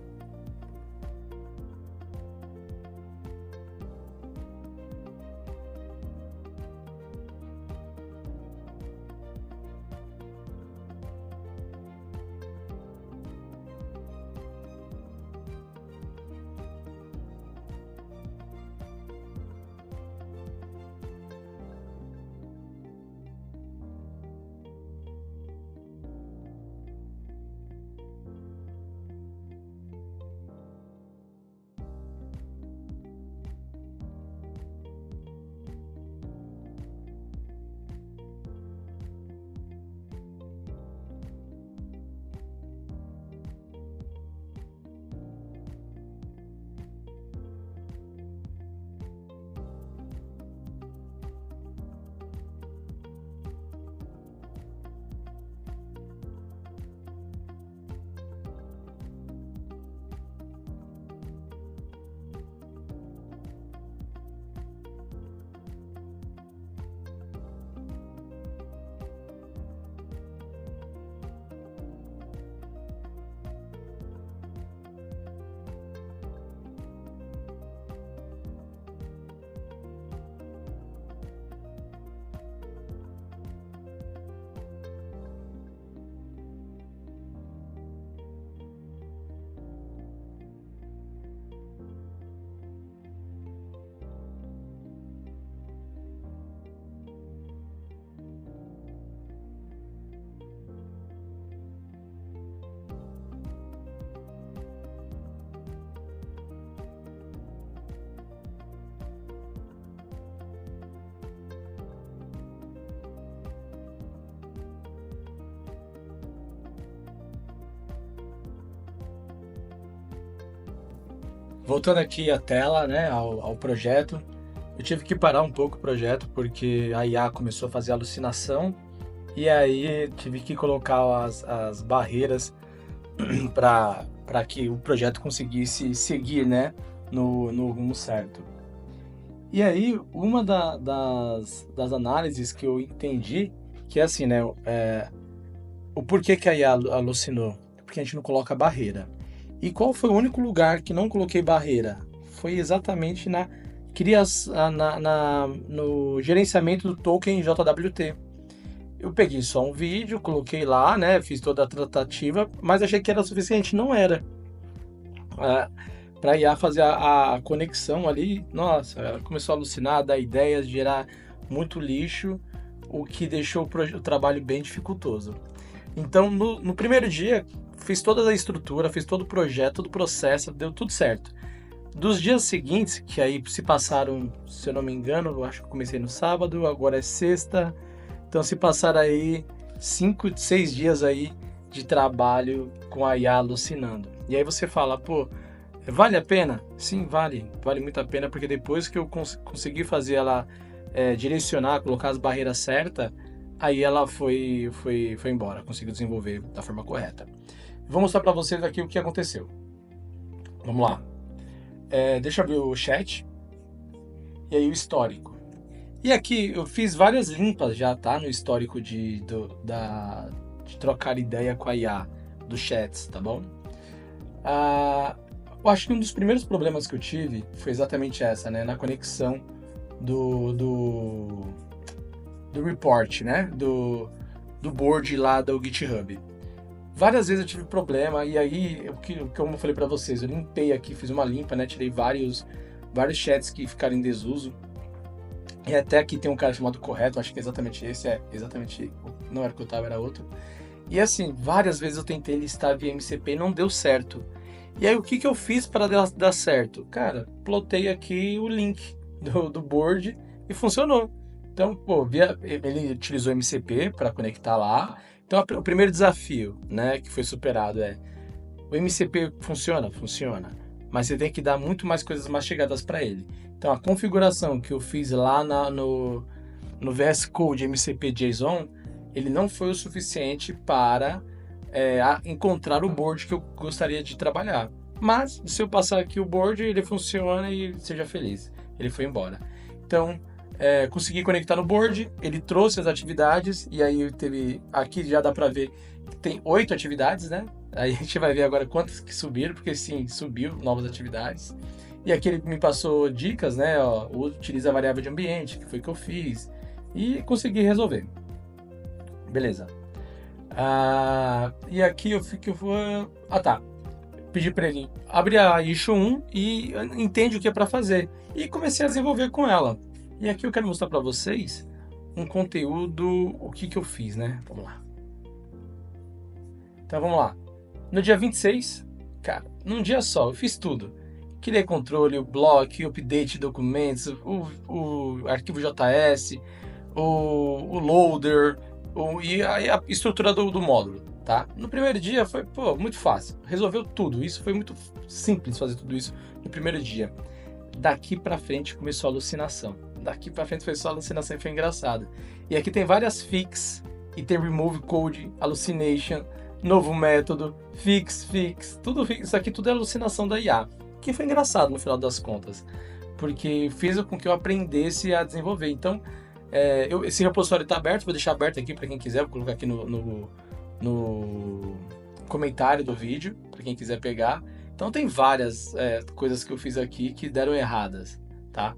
Voltando aqui à tela, né, ao projeto, eu tive que parar um pouco o projeto porque a IA começou a fazer alucinação e aí tive que colocar as barreiras para que o projeto conseguisse seguir, né, no rumo certo. E aí, uma das análises que eu entendi, que é assim, né, o porquê que a IA alucinou? Porque a gente não coloca barreira. E qual foi o único lugar que não coloquei barreira? Foi exatamente no gerenciamento do token JWT. Eu peguei só um vídeo, coloquei lá, né? Fiz toda a tratativa, mas achei que era suficiente. Não era. Para a IA fazer a conexão ali, nossa, ela começou a alucinar, dar ideias, gerar muito lixo, o que deixou o trabalho bem dificultoso. Então, no primeiro dia, fiz toda a estrutura, fiz todo o projeto, todo o processo, deu tudo certo. Dos dias seguintes, que aí se passaram, se eu não me engano, eu acho que eu comecei no sábado, agora é sexta, então se passaram aí 5, 6 dias aí de trabalho com a IA alucinando. E aí você fala, pô, vale a pena? Sim, vale muito a pena, porque depois que eu consegui fazer ela direcionar, colocar as barreiras certas, aí ela foi embora, conseguiu desenvolver da forma correta. Vou mostrar para vocês aqui o que aconteceu. Vamos lá. Deixa eu abrir o chat. E aí o histórico. E aqui eu fiz várias limpas já, tá? No histórico de trocar ideia com a IA, dos chats, tá bom? Eu acho que um dos primeiros problemas que eu tive foi exatamente essa, né? Na conexão do report, né? Do board lá do GitHub. Várias vezes eu tive problema, e aí, como eu falei pra vocês, eu limpei aqui, fiz uma limpa, né? Tirei vários chats que ficaram em desuso. E até aqui tem um cara chamado Correto, acho que é exatamente esse, não era o que eu tava, era outro. E assim, várias vezes eu tentei listar via MCP e não deu certo. E aí, o que eu fiz para dar certo? Cara, plotei aqui o link do board e funcionou. Então, pô, ele utilizou MCP para conectar lá. Então, o primeiro desafio, né, que foi superado O MCP funciona? Funciona. Mas você tem que dar muito mais coisas mastigadas para ele. Então, a configuração que eu fiz lá no VS Code MCP JSON, ele não foi o suficiente para encontrar o board que eu gostaria de trabalhar. Mas, se eu passar aqui o board, ele funciona e seja feliz. Ele foi embora. Então, consegui conectar no board, ele trouxe as atividades, e aí aqui já dá para ver que tem 8 atividades, né? Aí a gente vai ver agora quantas que subiram, porque sim, subiu novas atividades. E aqui ele me passou dicas, né? Ó, utiliza a variável de ambiente, que foi que eu fiz, e consegui resolver. Beleza. E aqui eu fico. Tá. Pedi para ele abrir a issue 1 e entende o que é para fazer. E comecei a desenvolver com ela. E aqui eu quero mostrar para vocês um conteúdo, o que eu fiz, né? Vamos lá. Então vamos lá. No dia 26, cara, num dia só, eu fiz tudo. Criei controle, o block, o update de documentos, o arquivo JS, o loader, e a estrutura do módulo, tá? No primeiro dia foi, muito fácil. Resolveu tudo. Isso foi muito simples fazer tudo isso no primeiro dia. Daqui pra frente começou a alucinação. Daqui pra frente foi só alucinação e foi engraçado. E aqui tem várias fix, e tem remove code, hallucination, novo método, fix, tudo isso aqui tudo é alucinação da IA. Que foi engraçado no final das contas, porque fez com que eu aprendesse a desenvolver. Então, esse repositório está aberto, vou deixar aberto aqui para quem quiser, vou colocar aqui no comentário do vídeo, para quem quiser pegar. Então tem várias coisas que eu fiz aqui que deram erradas, tá?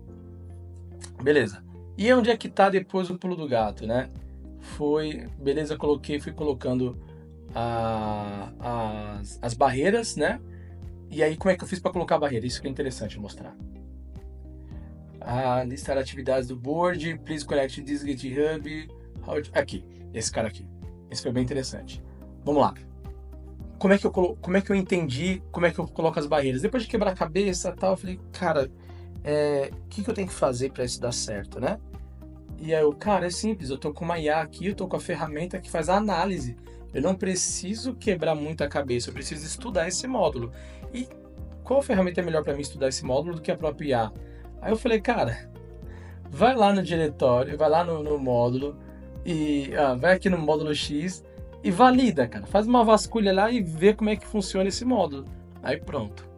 Beleza. E onde é que tá depois o pulo do gato, né? Beleza, fui colocando as barreiras, né? E aí, como é que eu fiz para colocar a barreira? Isso que é interessante mostrar. Listar atividades do board, please connect this GitHub. Aqui, esse cara aqui. Esse foi bem interessante. Vamos lá. Como é que eu entendi como é que eu coloco as barreiras? Depois de quebrar a cabeça e tal, eu falei, cara, o que eu tenho que fazer para isso dar certo, né? E aí cara, é simples, eu tô com uma IA aqui, eu tô com a ferramenta que faz a análise. Eu não preciso quebrar muito a cabeça, eu preciso estudar esse módulo. E qual ferramenta é melhor para mim estudar esse módulo do que a própria IA? Aí eu falei, cara, vai lá no diretório, vai lá no módulo, e vai aqui no módulo X e valida, cara. Faz uma vasculha lá e vê como é que funciona esse módulo. Aí pronto.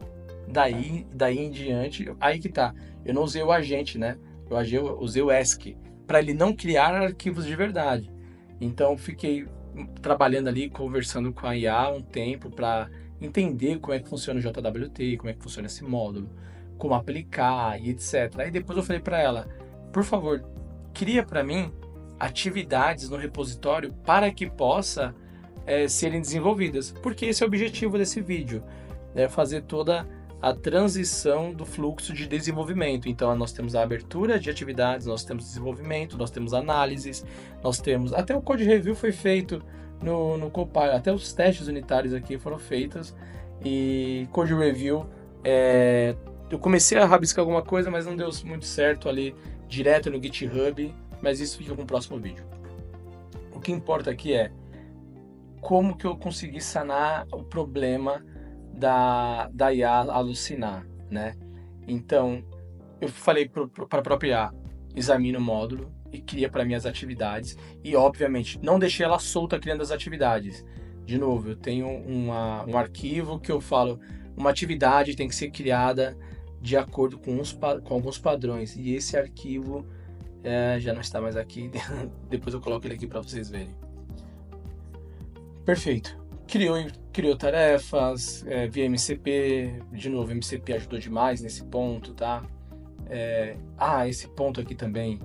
Daí em diante, aí que tá. Eu não usei o agente, né? Eu usei o ESC, para ele não criar arquivos de verdade. Então fiquei trabalhando ali, conversando com a IA um tempo para entender como é que funciona o JWT, como é que funciona esse módulo, como aplicar e etc. Aí depois eu falei para ela, por favor, cria para mim atividades no repositório para que possa serem desenvolvidas, porque esse é o objetivo desse vídeo, né? Fazer toda a transição do fluxo de desenvolvimento. Então nós temos a abertura de atividades, nós temos desenvolvimento, nós temos análises, nós temos até o code review foi feito no Copilot, até os testes unitários aqui foram feitos, e code review eu comecei a rabiscar alguma coisa, mas não deu muito certo ali direto no GitHub, mas isso fica com o próximo vídeo. O que importa aqui é como que eu consegui sanar o problema da IA alucinar, né? Então, eu falei para a própria IA, examina o módulo e cria para mim as atividades, e obviamente não deixei ela solta criando as atividades. De novo, eu tenho um arquivo que eu falo, uma atividade tem que ser criada de acordo com alguns padrões, e esse arquivo já não está mais aqui, depois eu coloco ele aqui para vocês verem. Perfeito. Criou tarefas, via MCP, de novo, MCP ajudou demais nesse ponto, tá? Esse ponto aqui também,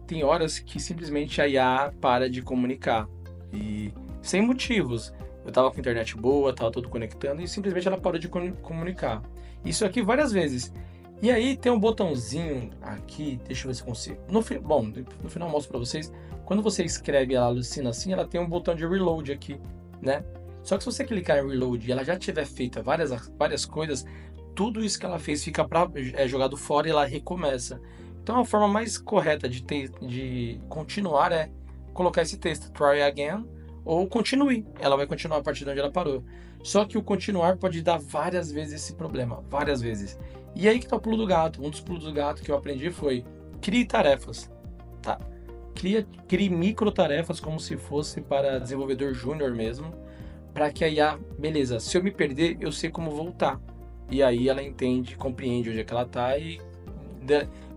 tem horas que simplesmente a IA para de comunicar, e sem motivos. Eu tava com a internet boa, tava tudo conectando, e simplesmente ela parou de comunicar. Isso aqui várias vezes. E aí tem um botãozinho aqui, deixa eu ver se eu consigo. No final eu mostro pra vocês. Quando você escreve ela alucina assim, ela tem um botão de reload aqui, né? Só que se você clicar em reload e ela já tiver feito várias coisas, tudo isso que ela fez fica jogado fora e ela recomeça. Então a forma mais correta de continuar é colocar esse texto, try again, ou continue. Ela vai continuar a partir de onde ela parou. Só que o continuar pode dar várias vezes esse problema, várias vezes. E aí que tá o pulo do gato. Um dos pulos do gato que eu aprendi foi: crie tarefas, tá? Crie micro tarefas como se fosse para desenvolvedor júnior mesmo, para que a IA, beleza, se eu me perder, eu sei como voltar. E aí ela entende, compreende onde é que ela tá e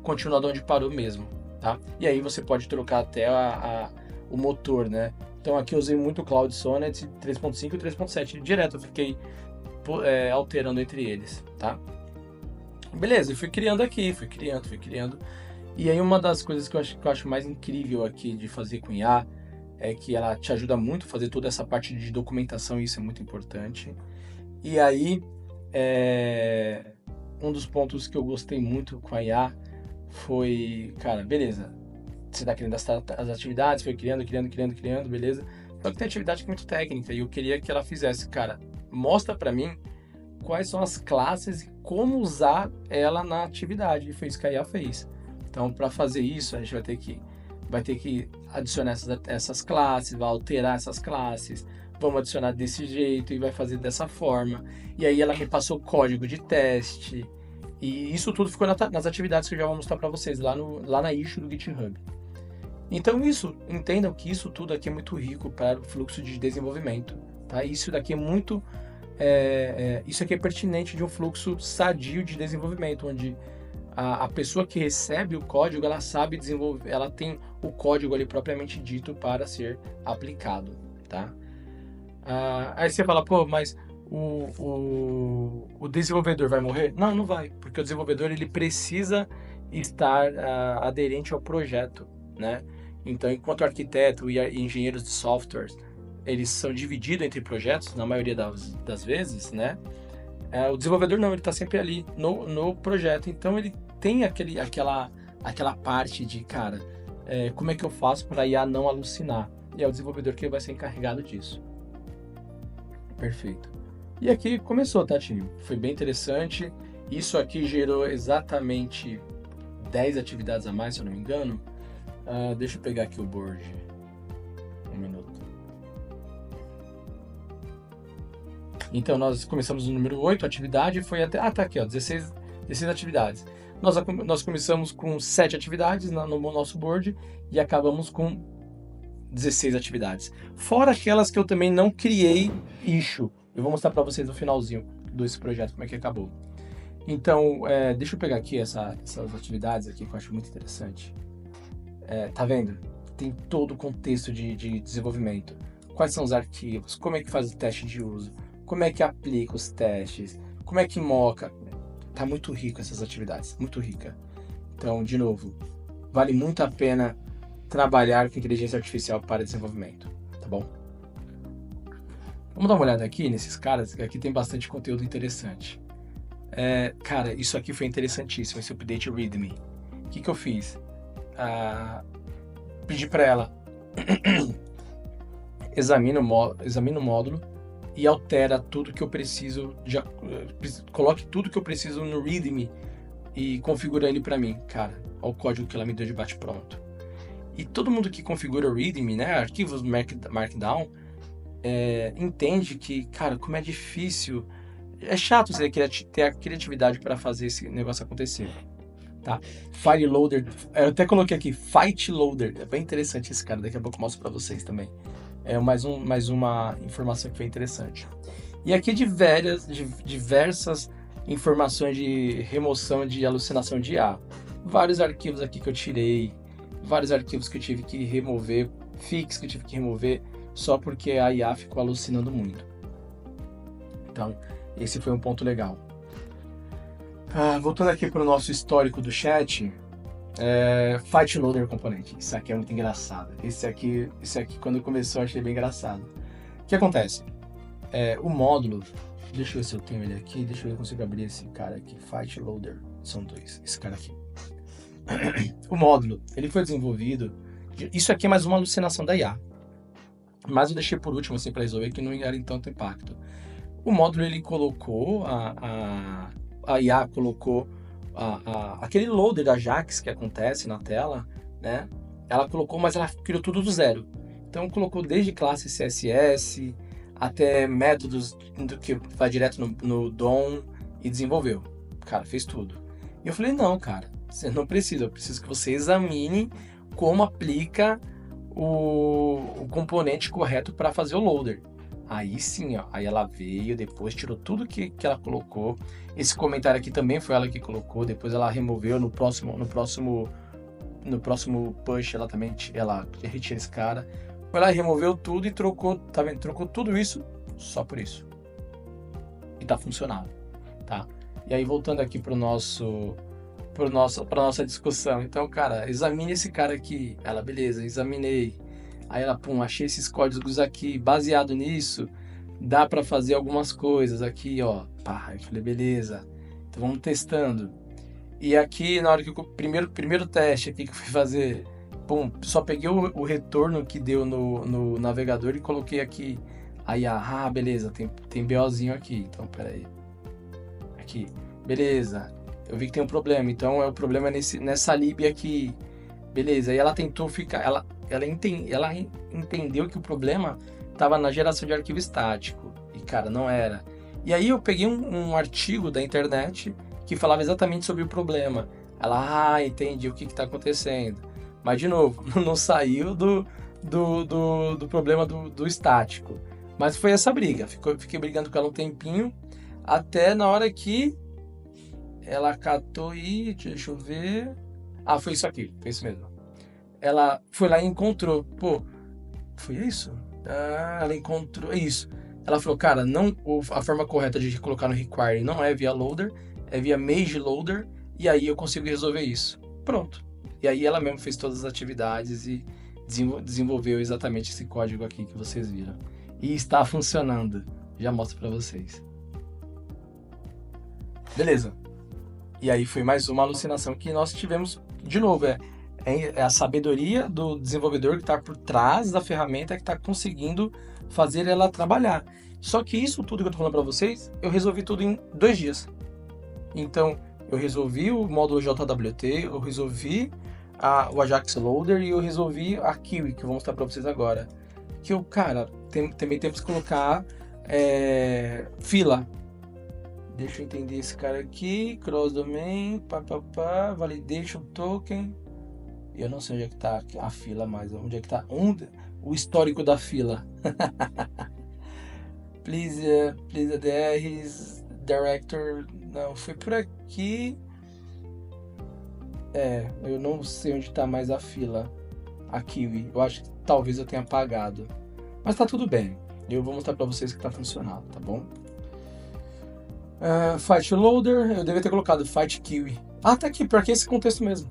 continua de onde parou mesmo, tá? E aí você pode trocar até o motor, né? Então aqui eu usei muito o Cloud Sonnet 3.5 e 3.7 direto, eu fiquei alterando entre eles, tá? Beleza, e fui criando aqui, fui criando. E aí uma das coisas que eu acho mais incrível aqui de fazer com IA é que ela te ajuda muito a fazer toda essa parte de documentação, e isso é muito importante. E aí, um dos pontos que eu gostei muito com a IA foi, cara, beleza, você tá criando as atividades, foi criando, beleza. Só que tem atividade que é muito técnica e eu queria que ela fizesse, cara, mostra pra mim quais são as classes e como usar ela na atividade. E foi isso que a IA fez. Então, para fazer isso, a gente vai ter que adicionar essas classes, vai alterar essas classes, vamos adicionar desse jeito e vai fazer dessa forma. E aí ela me passou código de teste. E isso tudo ficou nas atividades que eu já vou mostrar para vocês lá na issue do GitHub. Então entendam que isso tudo aqui é muito rico para o fluxo de desenvolvimento, tá? Isso daqui é muito, isso aqui é pertinente de um fluxo sadio de desenvolvimento, onde a pessoa que recebe o código, ela sabe desenvolver, ela tem o código ali propriamente dito para ser aplicado, tá? Aí você fala, pô, mas o desenvolvedor vai morrer? Não, não vai, porque o desenvolvedor ele precisa estar aderente ao projeto, né? Então, enquanto arquiteto e engenheiros de softwares, eles são divididos entre projetos, na maioria das vezes, né? O desenvolvedor não, ele está sempre ali no projeto, então ele tem aquela parte de, cara, como é que eu faço para a IA não alucinar? E é o desenvolvedor que vai ser encarregado disso. Perfeito. E aqui começou, tá, time? Foi bem interessante. Isso aqui gerou exatamente 10 atividades a mais, se eu não me engano. Deixa eu pegar aqui o board. Um minuto. Então, nós começamos no número 8, atividade, foi até... tá aqui, ó, 16 atividades. Nós começamos com 7 atividades no nosso board e acabamos com 16 atividades. Fora aquelas que eu também não criei issue. Eu vou mostrar para vocês no finalzinho desse projeto como é que acabou. Então, deixa eu pegar aqui essas atividades aqui que eu acho muito interessante. Tá vendo? Tem todo o contexto de desenvolvimento. Quais são os arquivos? Como é que faz o teste de uso? Como é que aplica os testes? Como é que moca? Tá muito rico essas atividades, muito rica. Então, de novo, vale muito a pena trabalhar com inteligência artificial para desenvolvimento, tá bom? Vamos dar uma olhada aqui nesses caras, que aqui tem bastante conteúdo interessante. Cara, isso aqui foi interessantíssimo, esse update README. O que eu fiz? Pedi para ela examina o módulo e altera tudo que eu preciso, coloque tudo que eu preciso no README e configura ele para mim. Cara, olha o código que ela me deu de bate-pronto. E todo mundo que configura o README, né, arquivos Markdown, entende que, cara, como é difícil, é chato você ter a criatividade para fazer esse negócio acontecer, tá? File Loader, eu até coloquei aqui, Fight Loader, é bem interessante esse cara, daqui a pouco eu mostro para vocês também. É mais uma informação que foi interessante. E aqui diversas informações de remoção de alucinação de IA. Vários arquivos aqui que eu tirei, vários arquivos que eu tive que remover, fix que eu tive que remover, só porque a IA ficou alucinando muito. Então, esse foi um ponto legal. Voltando aqui para o nosso histórico do chat, Fight Loader Component. Isso aqui é muito engraçado. Esse aqui quando começou eu achei bem engraçado. O que acontece? O módulo, deixa eu ver se eu tenho ele aqui, deixa eu ver se eu consigo abrir esse cara aqui, Fight Loader, são dois, esse cara aqui. O módulo, ele foi desenvolvido, isso aqui é mais uma alucinação da IA, mas eu deixei por último assim para resolver que não era em tanto impacto. O módulo ele colocou, a IA colocou aquele loader da Ajax que acontece na tela, né? Ela colocou, mas ela criou tudo do zero. Então colocou desde classe CSS até métodos do que vai direto no DOM e desenvolveu. Cara, fez tudo. E eu falei, não, cara, você não precisa, eu preciso que você examine como aplica o componente correto para fazer o loader. Aí sim, ó, aí ela veio, depois tirou tudo que ela colocou. Esse comentário aqui também foi ela que colocou, depois ela removeu no próximo push, ela retira esse cara. Foi lá e removeu tudo e trocou, tá vendo? Trocou tudo isso só por isso. E tá funcionando, tá? E aí voltando aqui pra nossa discussão. Então, cara, examine esse cara aqui. Ela, beleza, examinei. Aí ela, achei esses códigos aqui. Baseado nisso, dá pra fazer algumas coisas aqui, ó. Pá, eu falei, beleza. Então vamos testando. E aqui, na hora que o primeiro teste aqui que eu fui fazer, só peguei o retorno que deu no navegador e coloquei aqui. Aí, beleza, tem BOzinho aqui. Então, peraí. Aqui, beleza. Eu vi que tem um problema, então o problema é nessa lib aqui. Beleza, aí ela tentou ficar... Ela entendeu que o problema estava na geração de arquivo estático. E, cara, não era. E aí eu peguei um artigo da internet que falava exatamente sobre o problema. Ela, entendi o que está acontecendo. Mas, de novo, não saiu do problema do estático. Mas foi essa briga. Fiquei brigando com ela um tempinho, até na hora que ela catou e... Deixa eu ver... foi isso aqui. Foi isso mesmo. Ela foi lá e encontrou. Foi isso? Ela encontrou... isso. Ela falou, cara, a forma correta de colocar no require não é via loader, é via Mage Loader, e aí eu consigo resolver isso. Pronto. E aí ela mesmo fez todas as atividades e desenvolveu exatamente esse código aqui que vocês viram. E está funcionando. Já mostro para vocês. Beleza. E aí foi mais uma alucinação que nós tivemos, de novo, é a sabedoria do desenvolvedor que está por trás da ferramenta que está conseguindo fazer ela trabalhar. Só que isso tudo que eu estou falando para vocês, eu resolvi tudo em 2 dias. Então, eu resolvi o módulo JWT, eu resolvi o Ajax Loader e eu resolvi a Kiwi, que eu vou mostrar para vocês agora. Que cara, também temos que colocar fila. Deixa eu entender esse cara aqui, cross domain, validation token. Eu não sei onde é que tá a fila, mas onde é que tá o histórico da fila. please DRs, director, não, foi por aqui. Eu não sei onde tá mais a fila, a Kiwi. Eu acho que talvez eu tenha apagado, mas tá tudo bem. Eu vou mostrar pra vocês que tá funcionando, tá bom? Fight Loader, eu devia ter colocado Fight Kiwi. Tá aqui, pior que esse contexto mesmo.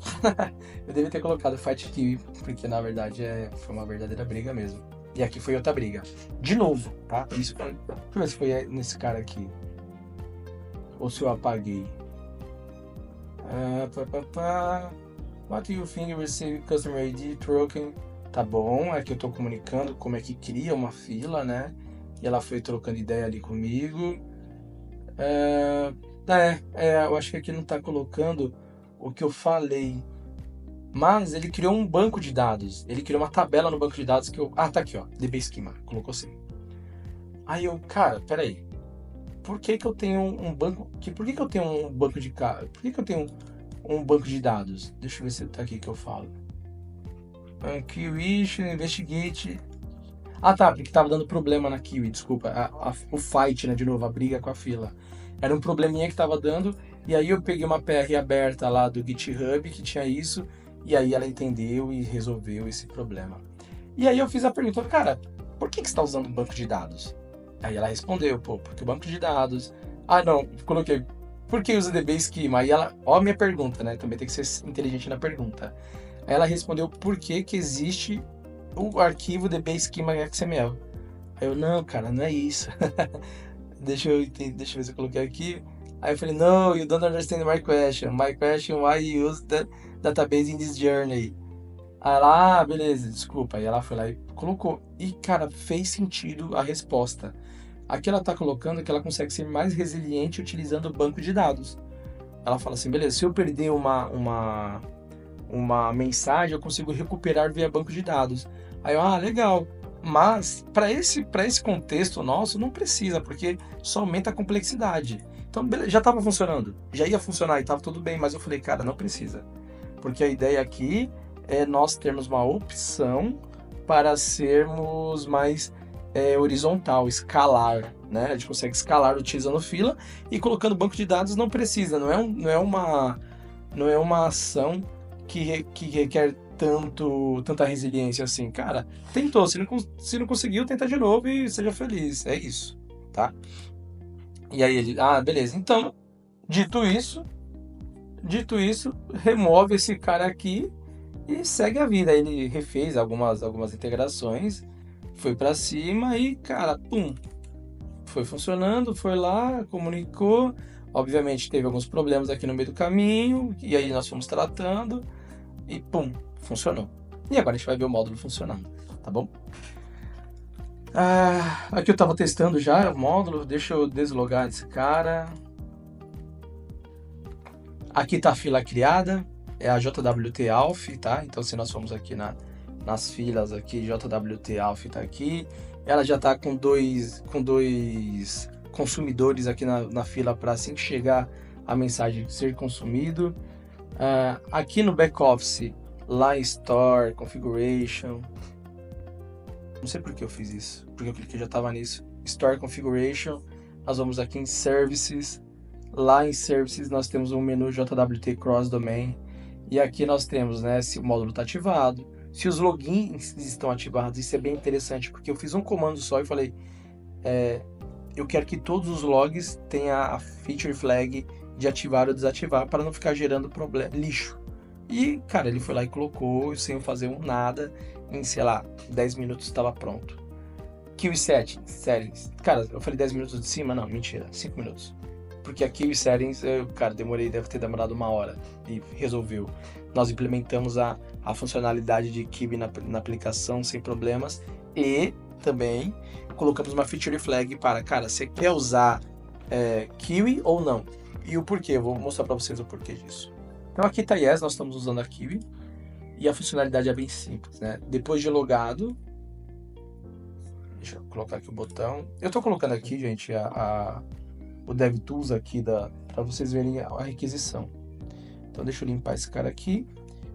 Eu devia ter colocado Fight Kiwi, porque na verdade foi uma verdadeira briga mesmo. E aqui foi outra briga. De novo, tá? Deixa eu ver se foi nesse cara aqui. Ou se eu apaguei. What do you think receive customer ID token? Tá bom, é que eu tô comunicando como é que cria uma fila, né? E ela foi trocando ideia ali comigo. Eu acho que aqui não tá colocando o que eu falei. Mas ele criou um banco de dados. Ele criou uma tabela no banco de dados que eu... tá aqui, ó. DB Schema. Colocou assim. Aí eu, cara, peraí. Por que eu tenho um banco... Por que eu tenho um banco de... Por que eu tenho um banco de dados? Deixa eu ver se tá aqui que eu falo. Kiwi, investigate... porque tava dando problema na Kiwi, desculpa. O fight, né, de novo, a briga com a fila. Era um probleminha que tava dando, e aí eu peguei uma PR aberta lá do GitHub que tinha isso, e aí ela entendeu e resolveu esse problema. E aí eu fiz a pergunta, cara, por que você tá usando um banco de dados? Aí ela respondeu, porque o banco de dados... coloquei, por que usa DB Schema? Aí ela, ó a minha pergunta, né, também tem que ser inteligente na pergunta. Aí ela respondeu por que existe o arquivo DB Schema XML. Aí eu, não, cara, não é isso. Deixa eu ver se eu coloquei aqui. Aí eu falei, no, you don't understand my question. My question, why you use the database in this journey? Aí ela, beleza, desculpa. Aí ela foi lá e colocou. E, cara, fez sentido a resposta. Aqui ela tá colocando que ela consegue ser mais resiliente utilizando o banco de dados. Ela fala assim, beleza, se eu perder uma mensagem, eu consigo recuperar via banco de dados. Aí eu, legal. Mas para esse contexto nosso não precisa, porque só aumenta a complexidade. Então, beleza, já estava funcionando, já ia funcionar e estava tudo bem, mas eu falei, cara, não precisa. Porque a ideia aqui é nós termos uma opção para sermos mais horizontal, escalar, né? A gente consegue escalar utilizando fila e colocando banco de dados não precisa, não é uma ação que requer tanta resiliência assim. Cara, tentou, se não conseguiu, tenta de novo e seja feliz. É isso, tá? E aí ele, beleza. Então, dito isso, remove esse cara aqui e segue a vida. Aí ele refez algumas integrações, foi para cima e, cara, pum, foi funcionando, foi lá, comunicou. Obviamente teve alguns problemas aqui no meio do caminho, e aí nós fomos tratando e pum, funcionou. E agora a gente vai ver o módulo funcionando, tá bom? Aqui eu estava testando já o módulo, deixa eu deslogar esse cara. Aqui está a fila criada, é a JWT Alf, tá? Então se nós formos aqui nas filas aqui, JWT Alf está aqui. Ela já está com dois consumidores aqui na fila para assim que chegar a mensagem ser consumido. Aqui no back-office, lá em Store, Configuration. Não sei por que eu fiz isso, porque eu cliquei já estava nisso. Store Configuration, nós vamos aqui em Services. Lá em Services nós temos um menu JWT Cross Domain. E aqui nós temos, né, se o módulo está ativado, se os logins estão ativados. Isso é bem interessante, porque eu fiz um comando só e falei, eu quero que todos os logs tenham a feature flag de ativar ou desativar para não ficar gerando lixo. E, cara, ele foi lá e colocou, sem eu fazer nada, em, sei lá, 10 minutos estava pronto. Queue Settings. Cara, eu falei 10 minutos de cima? Não, mentira, 5 minutos. Porque a Queue Settings, deve ter demorado 1 hora e resolveu. Nós implementamos a funcionalidade de Queue na aplicação sem problemas e também colocamos uma feature flag para, cara, você quer usar Queue ou não? E o porquê, eu vou mostrar para vocês o porquê disso. Então aqui está Yes, nós estamos usando a Queue e a funcionalidade é bem simples, né? Depois de logado, deixa eu colocar aqui o botão. Eu estou colocando aqui, gente, o DevTools aqui para vocês verem a requisição. Então deixa eu limpar esse cara aqui.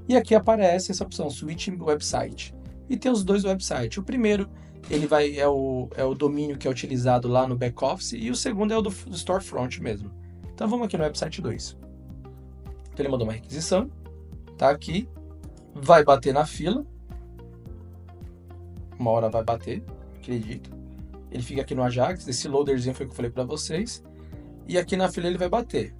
E aqui aparece essa opção, Switch Website. E tem os dois websites. O primeiro é o domínio que é utilizado lá no back-office e o segundo é o do Storefront mesmo. Então vamos aqui no website 2. Então ele mandou uma requisição, tá aqui, vai bater na fila. 1 hora vai bater, acredito. Ele fica aqui no Ajax, esse loaderzinho foi o que eu falei para vocês. E aqui na fila ele vai bater.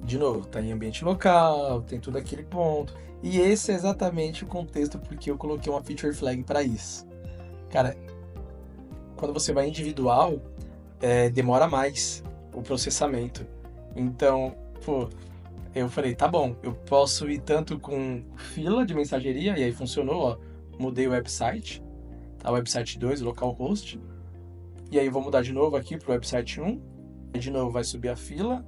De novo, tá em ambiente local, tem tudo aquele ponto. E esse é exatamente o contexto porque eu coloquei uma feature flag para isso. Cara, quando você vai individual, demora mais o processamento. Então, eu falei, tá bom, eu posso ir tanto com fila de mensageria, e aí funcionou, ó, mudei o website, tá? O website 2, localhost, e aí eu vou mudar de novo aqui pro website 1, e de novo vai subir a fila,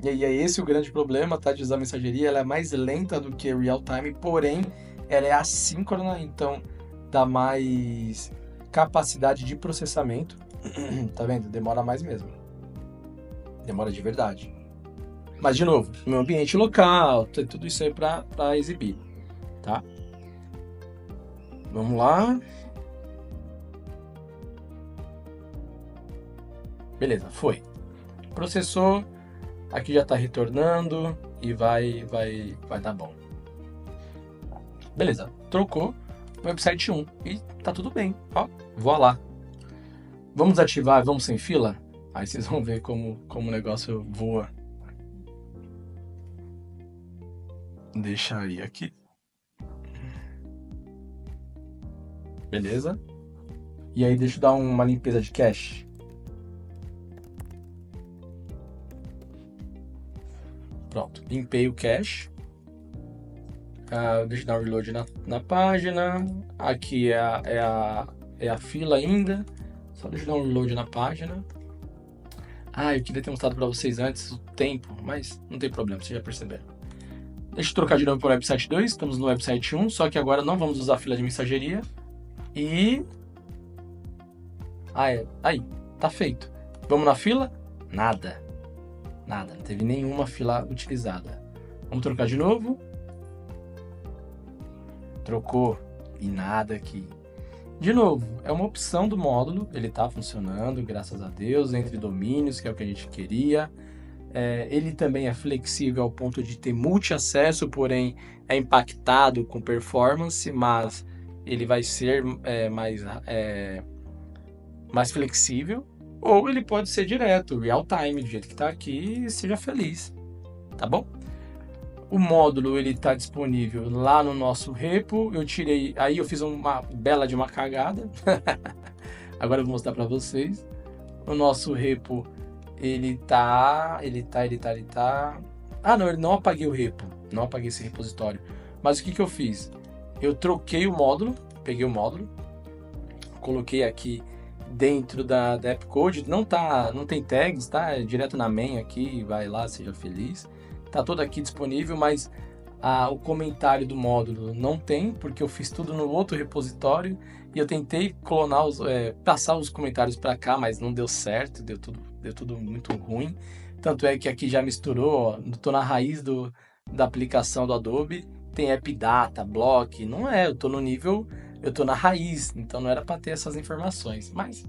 e aí é esse o grande problema, tá? De usar a mensageria, ela é mais lenta do que real time, porém, ela é assíncrona, então dá mais capacidade de processamento. Tá vendo? Demora mais mesmo. Demora de verdade. Mas, de novo, no meu ambiente local, tem tudo isso aí pra exibir, tá? Vamos lá. Beleza, foi. Processou. Aqui já tá retornando e vai dar bom. Beleza, trocou website 1 e tá tudo bem, ó, vou lá. Vamos desativar, vamos sem fila? Aí vocês vão ver como o negócio voa. Deixa aí aqui. Beleza? E aí deixa eu dar uma limpeza de cache. Pronto, limpei o cache. Deixa eu dar um reload na página. Aqui é a fila ainda. Só deixa eu dar um reload na página. Eu queria ter mostrado para vocês antes o tempo, mas não tem problema, vocês já perceberam. Deixa eu trocar de novo para o website 2, estamos no website 1, só que agora não vamos usar a fila de mensageria. E... aí, tá feito. Vamos na fila? Nada, não teve nenhuma fila utilizada. Vamos trocar de novo. Trocou e nada aqui. De novo, é uma opção do módulo, ele está funcionando, graças a Deus, entre domínios, que é o que a gente queria. Ele também é flexível ao ponto de ter multi-acesso, porém é impactado com performance, mas ele vai ser mais flexível, ou ele pode ser direto, real time, do jeito que está aqui, e seja feliz, tá bom? O módulo ele está disponível lá no nosso repo. Aí eu fiz uma bela de uma cagada. Agora eu vou mostrar para vocês. O nosso repo ele tá. Ah, não, eu não apaguei o repo. Não apaguei esse repositório. Mas o que eu fiz? Eu troquei o módulo, peguei o módulo, coloquei aqui dentro da app code. Não tem tags, tá? É direto na main aqui, vai lá, seja feliz. Tá todo aqui disponível, mas o comentário do módulo não tem, porque eu fiz tudo no outro repositório e eu tentei clonar passar os comentários para cá, mas não deu certo, deu tudo muito ruim. Tanto é que aqui já misturou, ó, tô na raiz da aplicação do Adobe, tem app data, block, não é, eu tô tô na raiz, então não era para ter essas informações, mas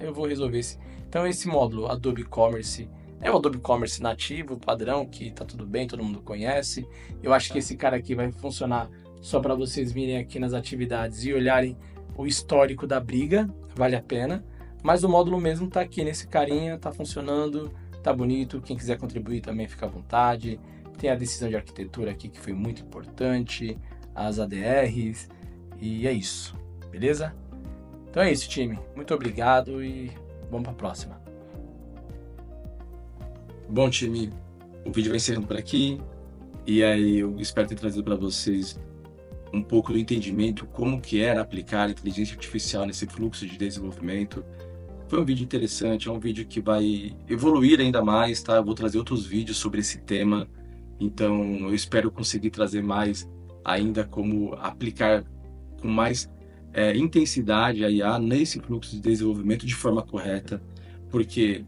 eu vou resolver esse. Então esse módulo Adobe Commerce é o Adobe Commerce nativo, padrão, que tá tudo bem, todo mundo conhece. Eu acho que esse cara aqui vai funcionar só para vocês virem aqui nas atividades e olharem o histórico da briga, vale a pena. Mas o módulo mesmo tá aqui nesse carinha, tá funcionando, tá bonito. Quem quiser contribuir também fica à vontade. Tem a decisão de arquitetura aqui que foi muito importante, as ADRs, e é isso, beleza? Então é isso, time. Muito obrigado e vamos para a próxima. Bom, time, o vídeo vai encerrando por aqui, e aí eu espero ter trazido para vocês um pouco do entendimento como que era aplicar a inteligência artificial nesse fluxo de desenvolvimento. Foi um vídeo interessante, é um vídeo que vai evoluir ainda mais, tá? Eu vou trazer outros vídeos sobre esse tema, então eu espero conseguir trazer mais ainda como aplicar com mais intensidade a IA nesse fluxo de desenvolvimento de forma correta, porque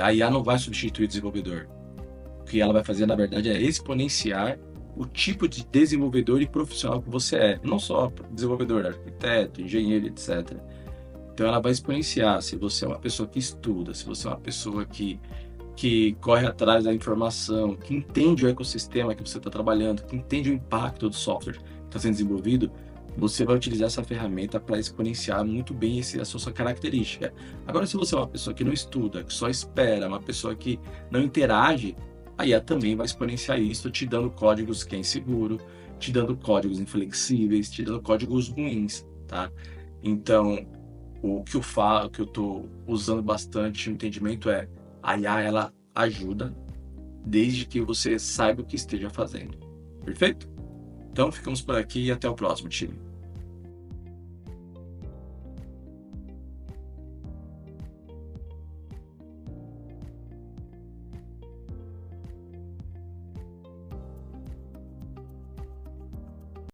a IA não vai substituir o desenvolvedor. O que ela vai fazer, na verdade, é exponenciar o tipo de desenvolvedor e profissional que você é. Não só desenvolvedor, arquiteto, engenheiro, etc. Então ela vai exponenciar. Se você é uma pessoa que estuda, se você é uma pessoa que corre atrás da informação, que entende o ecossistema que você está trabalhando, que entende o impacto do software que está sendo desenvolvido, você vai utilizar essa ferramenta para exponenciar muito bem a sua característica. Agora, se você é uma pessoa que não estuda, que só espera, uma pessoa que não interage, a IA também vai exponenciar isso, te dando códigos que é inseguro, te dando códigos inflexíveis, te dando códigos ruins, tá? Então, o que eu estou usando bastante no entendimento é a IA, ela ajuda desde que você saiba o que esteja fazendo. Perfeito? Então, ficamos por aqui e até o próximo, time.